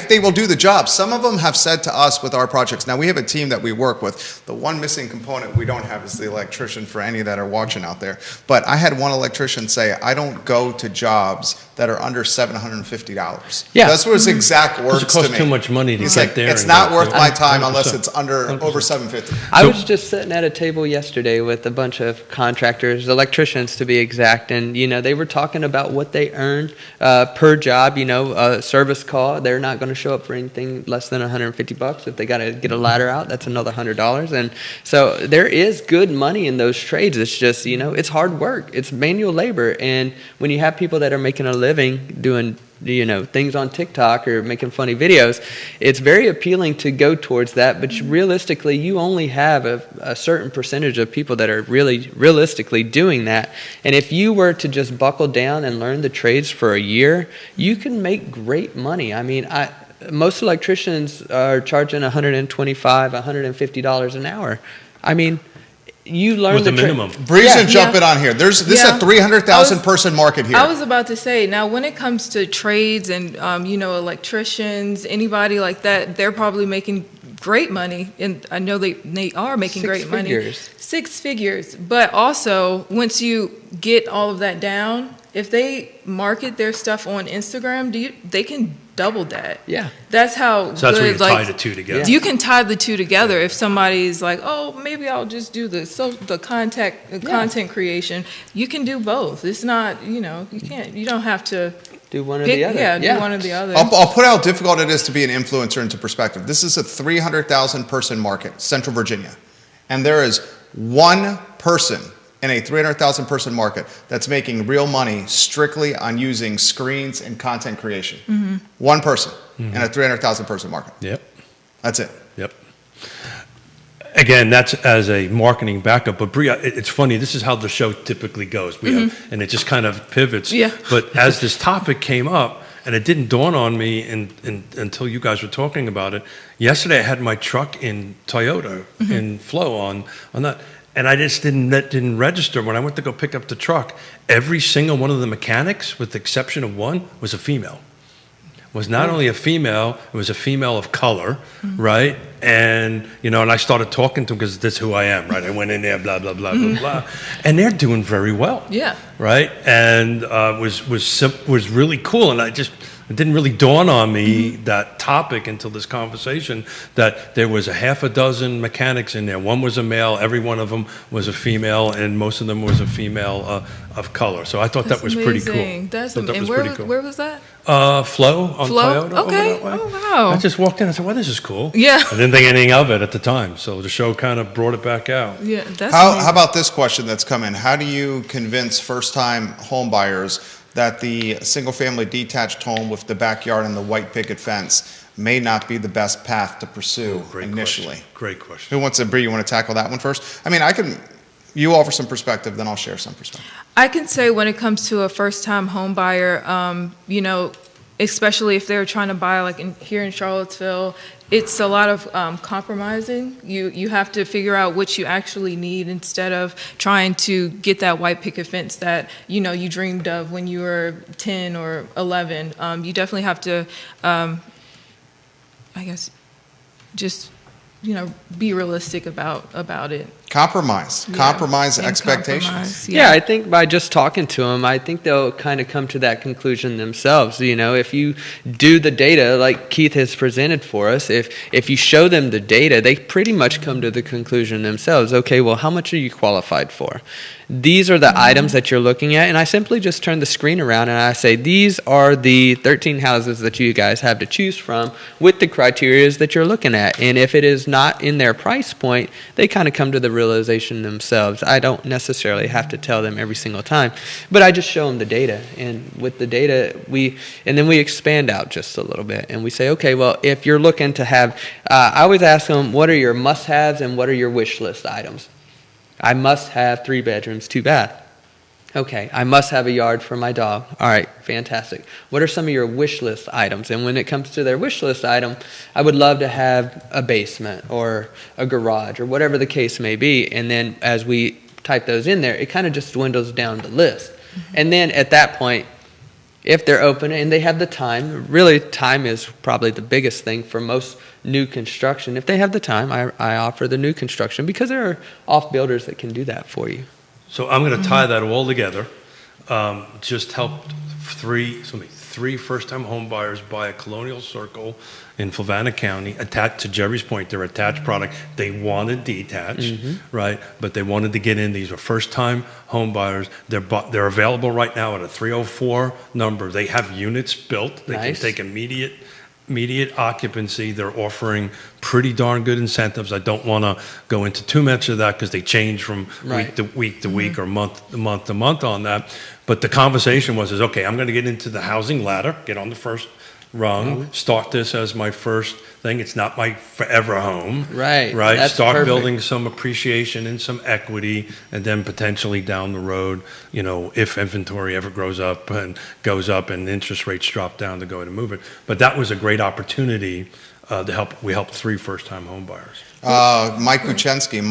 they will do the job. Some of them have said to us with our projects. Now we have a team that we work with. The one missing component we don't have is the electrician, for any that are watching out there. But I had one electrician say, I don't go to jobs that are under $750. Yeah. That's what his exact words It costs to me. too much money to He's get like, there. it's and not go worth through my it. time 100%. unless it's over 100%. $750. I was just sitting at a table yesterday with a bunch of contractors, electricians to be exact, and they were talking about what they earn per job. A service call, they're not going to show up for anything less than $150. If they got to get a ladder out, that's another $100. And so there is good money in those trades. It's just it's hard work. It's manual labor, and when you have people that are making a living doing things on TikTok or making funny videos, it's very appealing to go towards that. But realistically, you only have a certain percentage of people that are really realistically doing that. And if you were to just buckle down and learn the trades for a year, you can make great money. I mean, most electricians are charging $125, $150 an hour. I mean, you learn With the the minimum. Breeze and jump Yeah. it on here. This is Yeah. a 300,000 person market here. I was about to say, now when it comes to trades and, electricians, anybody like that, they're probably making great money. And I know they are making great money. 6 figures. But also, once you get all of that down, if they market their stuff on Instagram, they can double that. Yeah. That's how So that's where you good, tie the two together. You can tie the two together. If somebody's like, oh, maybe I'll just do the content creation. You can do both. It's not, you don't have to Do one or pick, the other. do one or the other. I'll put how difficult it is to be an influencer into perspective. This is a 300,000 person market, Central Virginia. And there is one person in a 300,000 person market that's making real money strictly on using screens and content creation. Mm-hmm. One person in a 300,000 person market. Yep. That's it. Yep. Again, that's as a marketing backup. But Bria, it's funny. This is how the show typically goes. And it just kind of pivots. Yeah. But as this topic came up, and it didn't dawn on me until you guys were talking about it. Yesterday, I had my truck in Toyota in Flow on that. And I just didn't register. When I went to go pick up the truck, every single one of the mechanics, with the exception of one, was a female. Was not only a female, it was a female of color, right? And, and I started talking to them because that's who I am, right? I went in there, blah, blah, blah, blah, blah. And they're doing very well. Yeah. Right? And was really cool. And it didn't really dawn on me, that topic, until this conversation, that there was a half a dozen mechanics in there. One was a male, every one of them was a female, and most of them was a female of color. So I thought that was pretty cool. That's Thought that amazing. was pretty cool. Where was that? Flow on Flow? Toyota. over Okay. that way. Oh, wow. I just walked in. I said, "Well, this is cool." Yeah. I didn't think anything of it at the time, so the show kind of brought it back out. Yeah, that's How amazing. about this question that's come in? How do you convince first-time home buyers that the single-family detached home with the backyard and the white picket fence may not be the best path to pursue initially? Question. Great question. Who wants to, Bree, you want to tackle that one first? I mean, you offer some perspective, then I'll share some perspective. I can say when it comes to a first-time home buyer, especially if they're trying to buy here in Charlottesville, it's a lot of compromising. You have to figure out what you actually need instead of trying to get that white picket fence that you dreamed of when you were 10 or 11. You definitely have to, I guess, just be realistic about it. Compromise And expectations. compromise, Yeah, I think by just talking to them, I think they'll kind of come to that conclusion themselves. If you do the data like Keith has presented for us, if you show them the data, they pretty much come to the conclusion themselves. Okay, well, how much are you qualified for? These are the items that you're looking at, and I simply just turn the screen around and I say, these are the 13 houses that you guys have to choose from with the criteria that you're looking at. And if it is not in their price point, they kind of come to the realization themselves. I don't necessarily have to tell them every single time, but I just show them the data. And with the data, then we expand out just a little bit and we say, okay, well, if you're looking to have, I always ask them, what are your must-haves and what are your wish list items? I must have 3 bedrooms, 2 bath. Okay, I must have a yard for my dog. All right, fantastic. What are some of your wish list items? And when it comes to their wish list item, I would love to have a basement or a garage or whatever the case may be. And then as we type those in there, it kind of just dwindles down the list. And then at that point, if they're open and they have the time, really time is probably the biggest thing for most new construction. If they have the time, I offer the new construction because there are off builders that can do that for you. So I'm going to tie that all together. Just helped three first-time home buyers buy a Colonial Circle in Fluvanna County, attached to Jerry's point, their attached product. They wanted detached, right? But they wanted to get in. These were first-time home buyers. They're available right now at a 304 number. They have units built. They Nice. can take immediate occupancy. They're offering pretty darn good incentives. I don't want to go into too much of that because they change from week to week or month to month on that. But the conversation was, okay, I'm going to get into the housing ladder, get on the first rung, start this as my first thing. It's not my forever home. Right. Right. That's Start perfect. building some appreciation and some equity, and then potentially down the road, if inventory ever goes up and interest rates drop down, to go ahead and move it. But that was a great opportunity to help. We helped 3 first-time home buyers. Mike Kuchensky.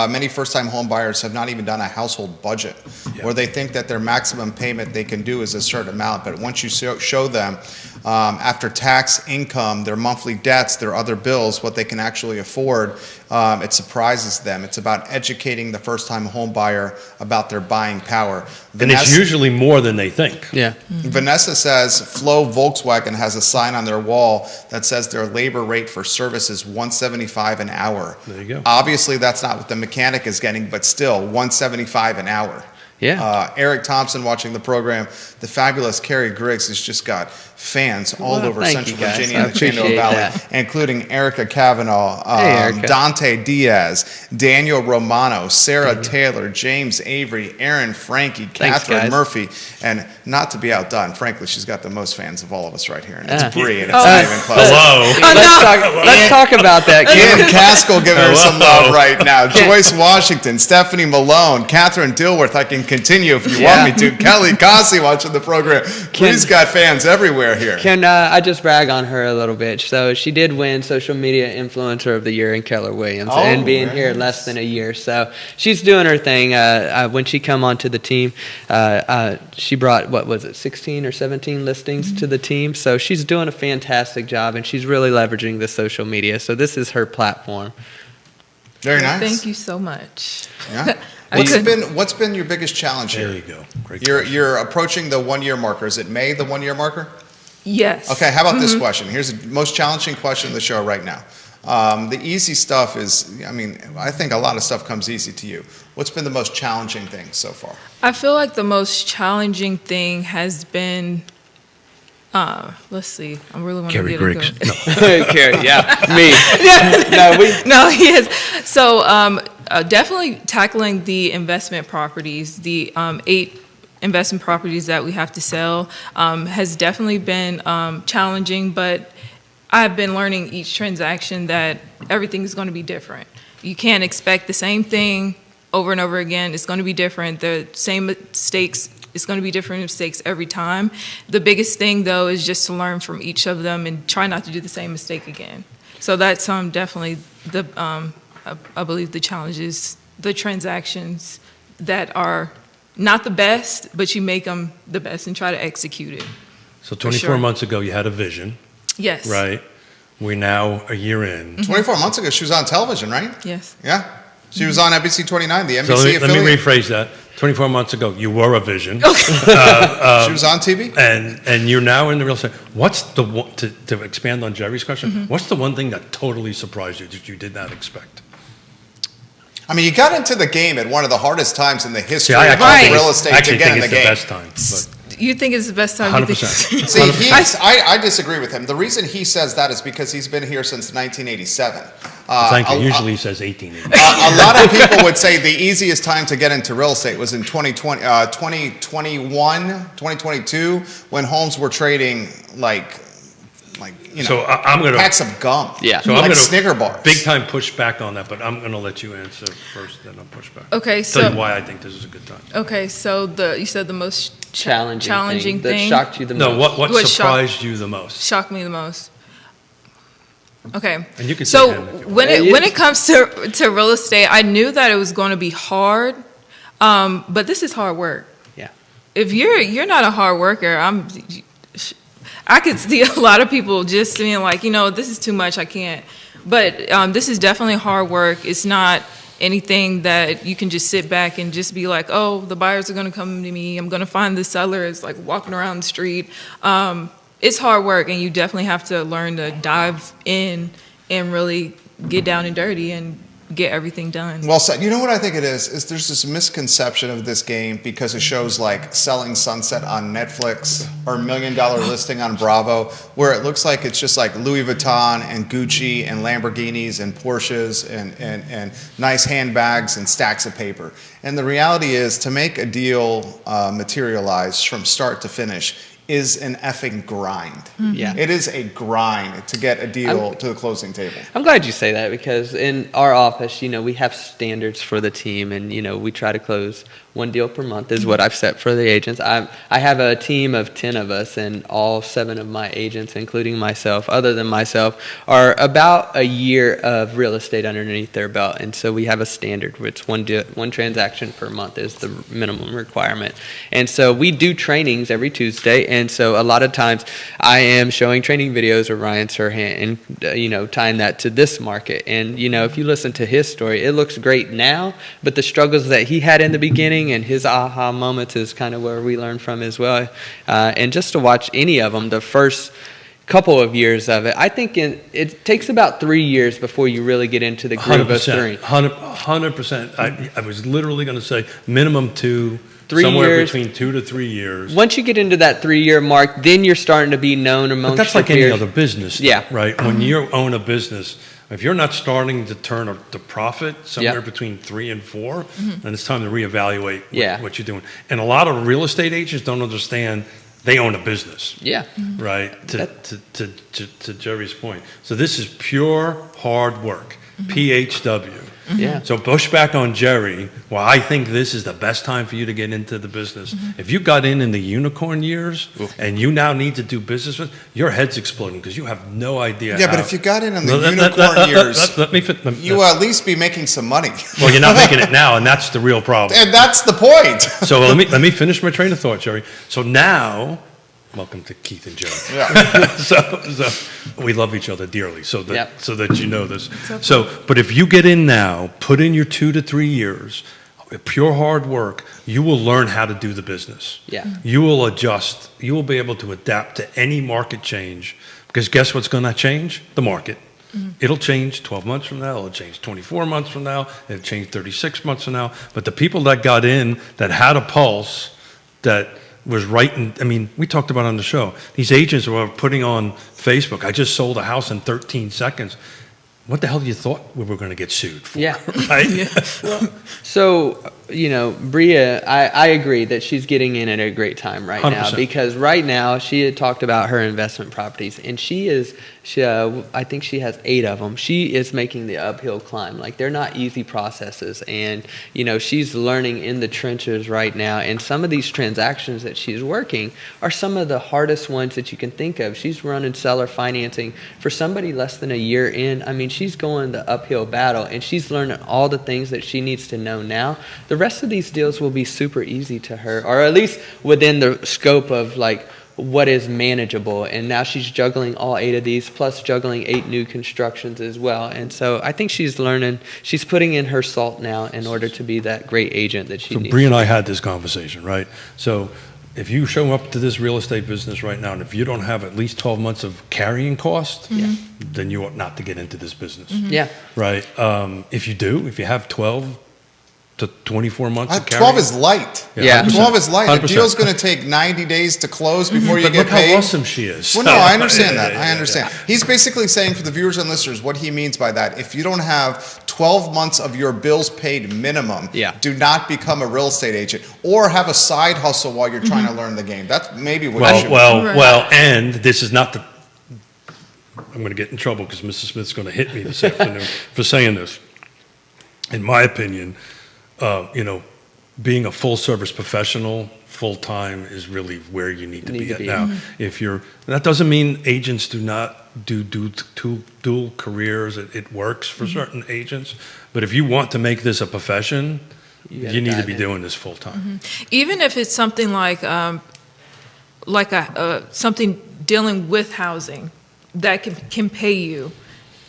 Many first-time home buyers have not even done a household budget, where they think that their maximum payment they can do is a certain amount. But once you show them after tax, income, their monthly debts, their other bills, what they can actually afford, it surprises them. It's about educating the first-time home buyer about their buying power. And it's usually more than they think. Yeah. Vanessa says Flo Volkswagen has a sign on their wall that says their labor rate for service is $175 an hour. There you go. Obviously, that's not what the mechanic is getting, but still, $175 an hour. Yeah. Eric Thompson watching the program. The fabulous Carrie Griggs has just got fans all over thank Central you, guys. Virginia I and the Shenandoah appreciate Valley, that. including Erica Cavanaugh, Hey, Erica. Dante Diaz, Daniel Romano, Sarah Taylor, James Avery, Aaron Frankie, Thanks, Catherine guys. Murphy, and not to be outdone, frankly, she's got the most fans of all of us right here, and it's Bree, and it's Oh. not even close. Hello. Let's talk about that. Ian Caskell giving her some Hello. love right now. Joyce Washington, Stephanie Malone, Catherine Dilworth. I can continue if you Yeah. want me to. Kelly Cossie watching the program. Bree's got fans everywhere here. Can I just brag on her a little bit? So she did win Social Media Influencer of the Year in Keller Williams, Oh, and being very here nice. less than a year. So she's doing her thing. When she come onto the team, she brought, what was it, 16 or 17 listings to the team. So she's doing a fantastic job, and she's really leveraging the social media. So this is her platform. Very nice. Thank you so much. Yeah. I couldn't- What's been your biggest challenge There here? you go. Great question. You're approaching the 1 year marker. Is it May, the 1 year marker? Yes. Okay, how about this question? Here's the most challenging question of the show right now. The easy stuff is, I mean, I think a lot of stuff comes easy to you. What's been the most challenging thing so far? I feel like the most challenging thing has been, let's see, I really want to Carrie get Griggs. it going. No. Carrie, yeah, me. No, we. No, yes. So definitely tackling the investment properties, the 8 investment properties that we have to sell has definitely been challenging, but I've been learning each transaction that everything is going to be different. You can't expect the same thing over and over again. It's going to be different. The same mistakes, it's going to be different mistakes every time. The biggest thing, though, is just to learn from each of them and try not to do the same mistake again. So that's definitely the, I believe the challenges, the transactions that are not the best, but you make them the best and try to execute it. So 24 sure. months ago, you had a vision, Yes. right? We're now a year in. 24 months ago, she was on television, right? Yes. Yeah. She was on NBC 29, the NBC So let me affiliate. rephrase that. 24 months ago, you were a vision. She was on TV? And you're now in the real estate. What's the one, to expand on Jerry's question, what's the one thing that totally surprised you that you did not expect? I mean, you got into the game at one of the hardest times in the history I of actually real estate actually to get think in the it's game. the best time. You think it's the best time? 100%. See, I disagree with him. The reason he says that is because he's been here since 1987. Thank you. a- Usually he says 1880. a lot of people would say the easiest time to get into real estate was in 2020, 2021, 2022, when homes were trading like you know, So I'm going to packs of gum. Yeah. So I'm like going Snicker bars. big time push back on that, but I'm going to let you answer first, then I'll push back. Okay, Tell so you why I think this is a good time. okay, so you said the most Challenging thing that shocked you the No, most. what What surprised you the most? shocked me the most. Okay. And you can say So him if you when want. it comes to real estate, I knew that it was going to be hard, but this is hard work. Yeah. If you're not a hard worker, I could see a lot of people just being like, this is too much, I can't. But this is definitely hard work. It's not anything that you can just sit back and just be like, oh, the buyers are going to come to me. I'm going to find the seller. It's like walking around the street. It's hard work, and you definitely have to learn to dive in and really get down and dirty and get everything done. Well said. You know what I think it is there's this misconception of this game because of shows like Selling Sunset on Netflix or $1 Million Listing on Bravo, where it looks like it's just like Louis Vuitton and Gucci and Lamborghinis and Porsches and nice handbags and stacks of paper. And the reality is, to make a deal materialize from start to finish, is an effing grind. Yeah. It is a grind to get a deal to the closing table. I'm glad you say that, because in our office, we have standards for the team, and, we try to close one deal per month is what I've set for the agents. I have a team of 10 of us, and all 7 of my agents, including myself, other than myself, are about a year of real estate underneath their belt. And so we have a standard, which one transaction per month is the minimum requirement. And so we do trainings every Tuesday. And so a lot of times I am showing training videos of Ryan Serhant and, tying that to this market. And, if you listen to his story, it looks great now, but the struggles that he had in the beginning and his aha moments is kind of where we learn from as well. And just to watch any of them, the first couple of years of it, I think it takes about 3 years before you really get into the groove of three. 100%. I was literally going to say minimum 2, 3 somewhere years. between 2 to 3 years. Once you get into that 3-year mark, then you're starting to be known amongst But that's like any other business, though, Yeah. right? When you own a business, if you're not starting to turn the profit somewhere between 3 and 4, then it's time to reevaluate what you're doing. And a lot of real estate agents don't understand they own a business. Yeah. Right? To Jerry's point. So this is pure hard work. PHW. Yeah. So push back on Jerry. Well, I think this is the best time for you to get into the business. If you got in the unicorn years and you now need to do business with, your head's exploding because you have no idea. Yeah, but if you got in the unicorn years, you will at least be making some money. Well, you're not making it now, and that's the real problem. And that's the point. So let me finish my train of thought, Jerry. So now, welcome to Keith and Joe. Yeah. so we love each other dearly, so that you know this. So, but if you get in now, put in your 2 to 3 years, pure hard work, you will learn how to do the business. Yeah. You will adjust. You will be able to adapt to any market change, because guess what's going to change? The market. It'll change 12 months from now. It'll change 24 months from now. It'll change 36 months from now. But the people that got in, that had a pulse, that was writing, we talked about on the show, these agents were putting on Facebook, I just sold a house in 13 seconds. What the hell you thought we were going to get sued for? Yeah. Right? So, Bria, I agree that she's getting in at a great time right 100%. now, because right now she had talked about her investment properties, and I think she has 8 of them. She is making the uphill climb. Like, they're not easy processes, and, she's learning in the trenches right now, and some of these transactions that she's working are some of the hardest ones that you can think of. She's running seller financing for somebody less than a year in. She's going the uphill battle, and she's learning all the things that she needs to know now. The rest of these deals will be super easy to her, or at least within the scope of what is manageable. And now she's juggling all 8 of these, plus juggling 8 new constructions as well. And so I think she's learning, she's putting in her salt now in order to be that great agent that she needs. So Bree and I had this conversation, right? So if you show up to this real estate business right now, and if you don't have at least 12 months of carrying cost, then you ought not to get into this business. Yeah. Right? If you have 12 to 24 months of carrying. 12 is light. Yeah. 12 is light. 100%. A deal's going to take 90 days to close before you But get look paid. how awesome she is. Well, no, I understand that. Yeah, I understand. He's basically saying, for the viewers and listeners, what he means by that, if you don't have 12 months of your bills paid minimum, do not become a real estate agent, or have a side hustle while you're trying to learn the game. That's maybe what you should. Well, and this is not the... I'm going to get in trouble because Mrs. Smith's going to hit me this afternoon for saying this. In my opinion, being a full-service professional full-time is really where you need to be at now. That doesn't mean agents do not do dual careers. It works for certain agents, but if you want to make this a profession, you need to be doing this full-time. Even if it's something like something dealing with housing that can pay you,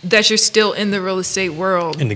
that you're still in the real estate world. In the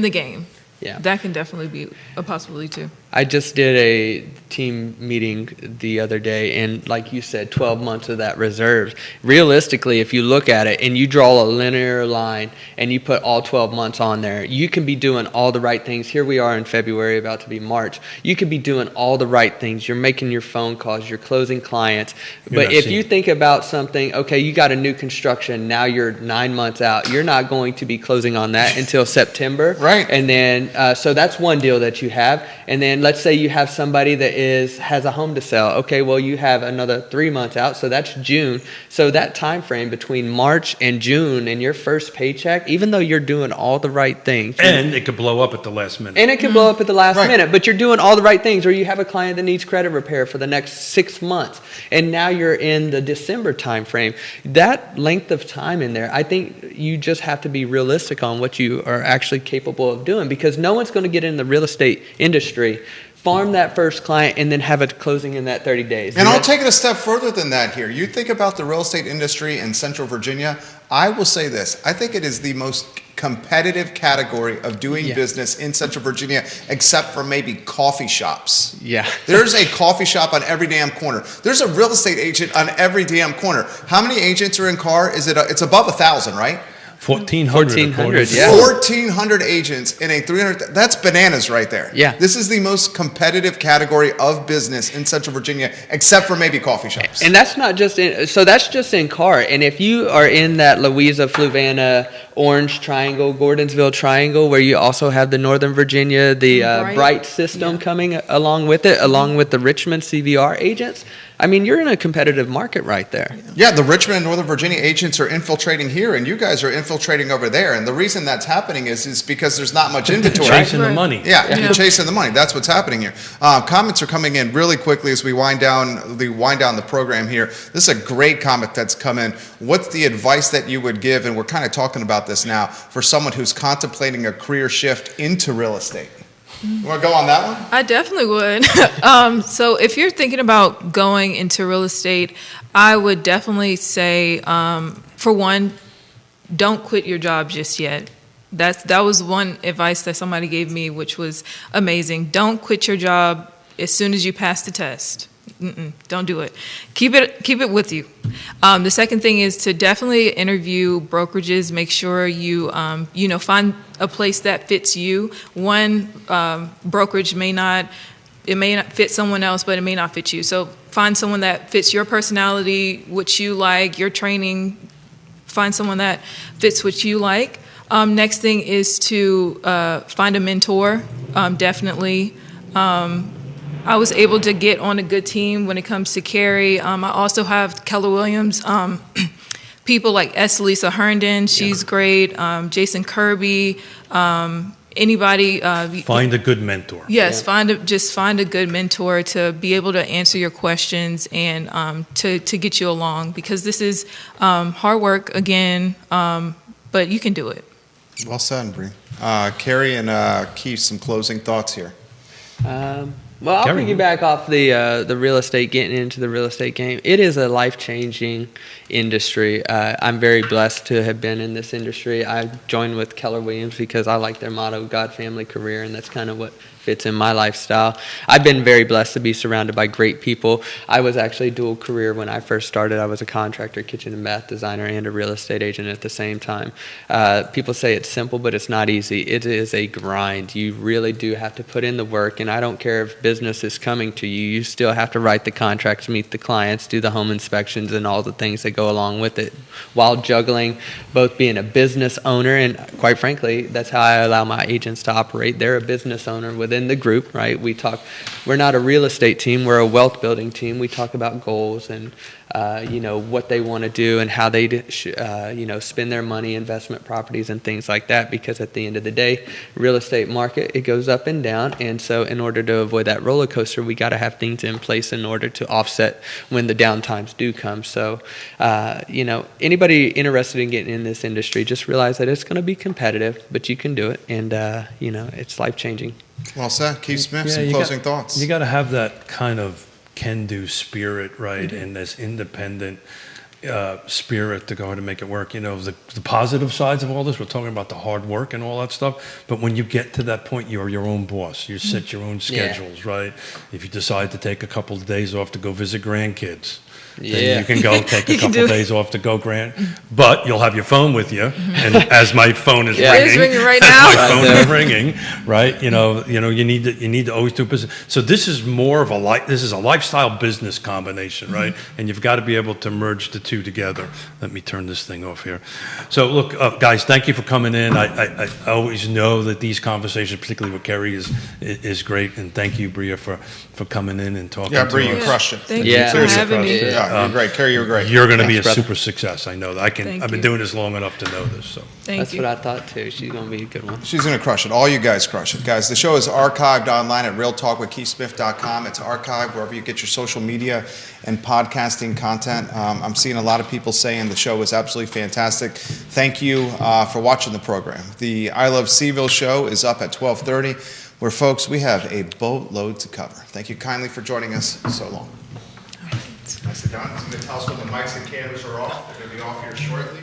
game. Yeah. That can definitely be a possibility too. I just did a team meeting the other day, and like you said, 12 months of that reserves. Realistically, if you look at it and you draw a linear line and you put all 12 months on there, you can be doing all the right things. Here we are in February, about to be March. You could be doing all the right things. You're making your phone calls, you're closing clients. But if you think about something, okay, you got a new construction, now you're 9 months out. You're not going to be closing on that until September. Right. And then, so that's one deal that you have. And then, let's say you have somebody that has a home to sell. Okay, well, you have another 3 months out, so that's June. So that time frame between March and June and your first paycheck, even though you're doing all the right things. And it could blow up at the last minute. And it can blow up at the last minute, but you're doing all the right things. Or you have a client that needs credit repair for the next 6 months, and now you're in the December time frame. That length of time in there, I think you just have to be realistic on what you are actually capable of doing, because no one's going to get in the real estate industry, farm that first client, and then have it closing in that 30 days. And I'll take it a step further than that here. You think about the real estate industry in Central Virginia, I will say this. I think it is the most competitive category of doing business in Central Virginia, except for maybe coffee shops. Yeah. There's a coffee shop on every damn corner. There's a real estate agent on every damn corner. How many agents are in Carr? It's above 1,000, right? 1,400, yeah. 1,400 agents in a 300. That's bananas right there. Yeah. This is the most competitive category of business in Central Virginia, except for maybe coffee shops. And that's not just that's just in Carr. And if you are in that Louisa, Fluvanna, Orange Triangle, Gordonsville Triangle, where you also have the Northern Virginia, the Bright system coming along with it, along with the Richmond CVR agents, I mean, you're in a competitive market right there. Yeah, the Richmond and Northern Virginia agents are infiltrating here, and you guys are infiltrating over there. And the reason that's happening is because there's not much inventory. Chasing the money. Yeah, you're chasing the money. That's what's happening here. Comments are coming in really quickly as we wind down the program here. This is a great comment that's come in. What's the advice that you would give, and we're kind of talking about this now, for someone who's contemplating a career shift into real estate? You want to go on that one? I definitely would. So if you're thinking about going into real estate, I would definitely say, for one, don't quit your job just yet. That was one advice that somebody gave me, which was amazing. Don't quit your job as soon as you pass the test. Don't do it. Keep it with you. The second thing is to definitely interview brokerages. Make sure you find a place that fits you. One brokerage may not fit someone else, but it may not fit you. So find someone that fits your personality, what you like, your training. Find someone that fits what you like. Next thing is to find a mentor. Definitely. I was able to get on a good team when it comes to Carrie. I also have Keller Williams, people like S. Lisa Herndon, she's great, Jason Kirby, anybody. Find a good mentor. Yes, find a good mentor to be able to answer your questions and to get you along, because this is hard work again, but you can do it. Well said, Bree. Carrie and Keith, some closing thoughts here. Well, I'll piggyback off the real estate, getting into the real estate game. It is a life-changing industry. I'm very blessed to have been in this industry. I joined with Keller Williams because I like their motto, God, Family, Career, and that's kind of what fits in my lifestyle. I've been very blessed to be surrounded by great people. I was actually dual career when I first started. I was a contractor, kitchen and bath designer, and a real estate agent at the same time. People say it's simple, but it's not easy. It is a grind. You really do have to put in the work, and I don't care if business is coming to you. You still have to write the contracts, meet the clients, do the home inspections, and all the things that go along with it, while juggling both being a business owner, and quite frankly, that's how I allow my agents to operate. They're a business owner within the group, right? We're not a real estate team, we're a wealth building team. We talk about goals and what they want to do and how they spend their money, investment properties and things like that, because at the end of the day, real estate market, it goes up and down, and so in order to avoid that roller coaster, we got to have things in place in order to offset when the down times do come. So anybody interested in getting in this industry, just realize that it's going to be competitive, but you can do it, and it's life-changing. Well said. Keith Smith, some closing thoughts. You got to have that kind of can-do spirit, right, and this independent spirit to go ahead and make it work. The positive sides of all this, we're talking about the hard work and all that stuff, but when you get to that point, you're your own boss. You set your own schedules, right? If you decide to take a couple of days off to go visit grandkids, Yeah. then you can go take a You can couple do it. days off to go, Grant. But you'll have your phone with you, and as my phone is Yeah. ringing, It is ringing right as now. my phone Right is ringing, right? You need to always do business. So this is more of a lifestyle business combination, right? And you've got to be able to merge the two together. Let me turn this thing off here. So look, guys, thank you for coming in. I always know that these conversations, particularly with Kerry, is great, and thank you, Bria, for coming in and talking. Yeah, to Bria, you us. crushed it. Thank Yeah. you for Seriously having crushed me. it. Yeah, you're great. Kerry, you're great. You're going to be Thanks, a brother. super success. I know that. Thank I've been you. doing this long enough to know this. So. Thank That's you. what I thought too. She's gonna be a good one. She's going to crush it. All you guys crush it. Guys, the show is archived online at realtalkwithkeithsmith.com. It's archived wherever you get your social media and podcasting content. I'm seeing a lot of people saying the show is absolutely fantastic. Thank you for watching the program. The I Love CVille show is up at 12:30, where, folks, we have a boatload to cover. Thank you kindly for joining us so long. Nicely done. He's going to tell us when the mics and cameras are off. They're going to be off here shortly.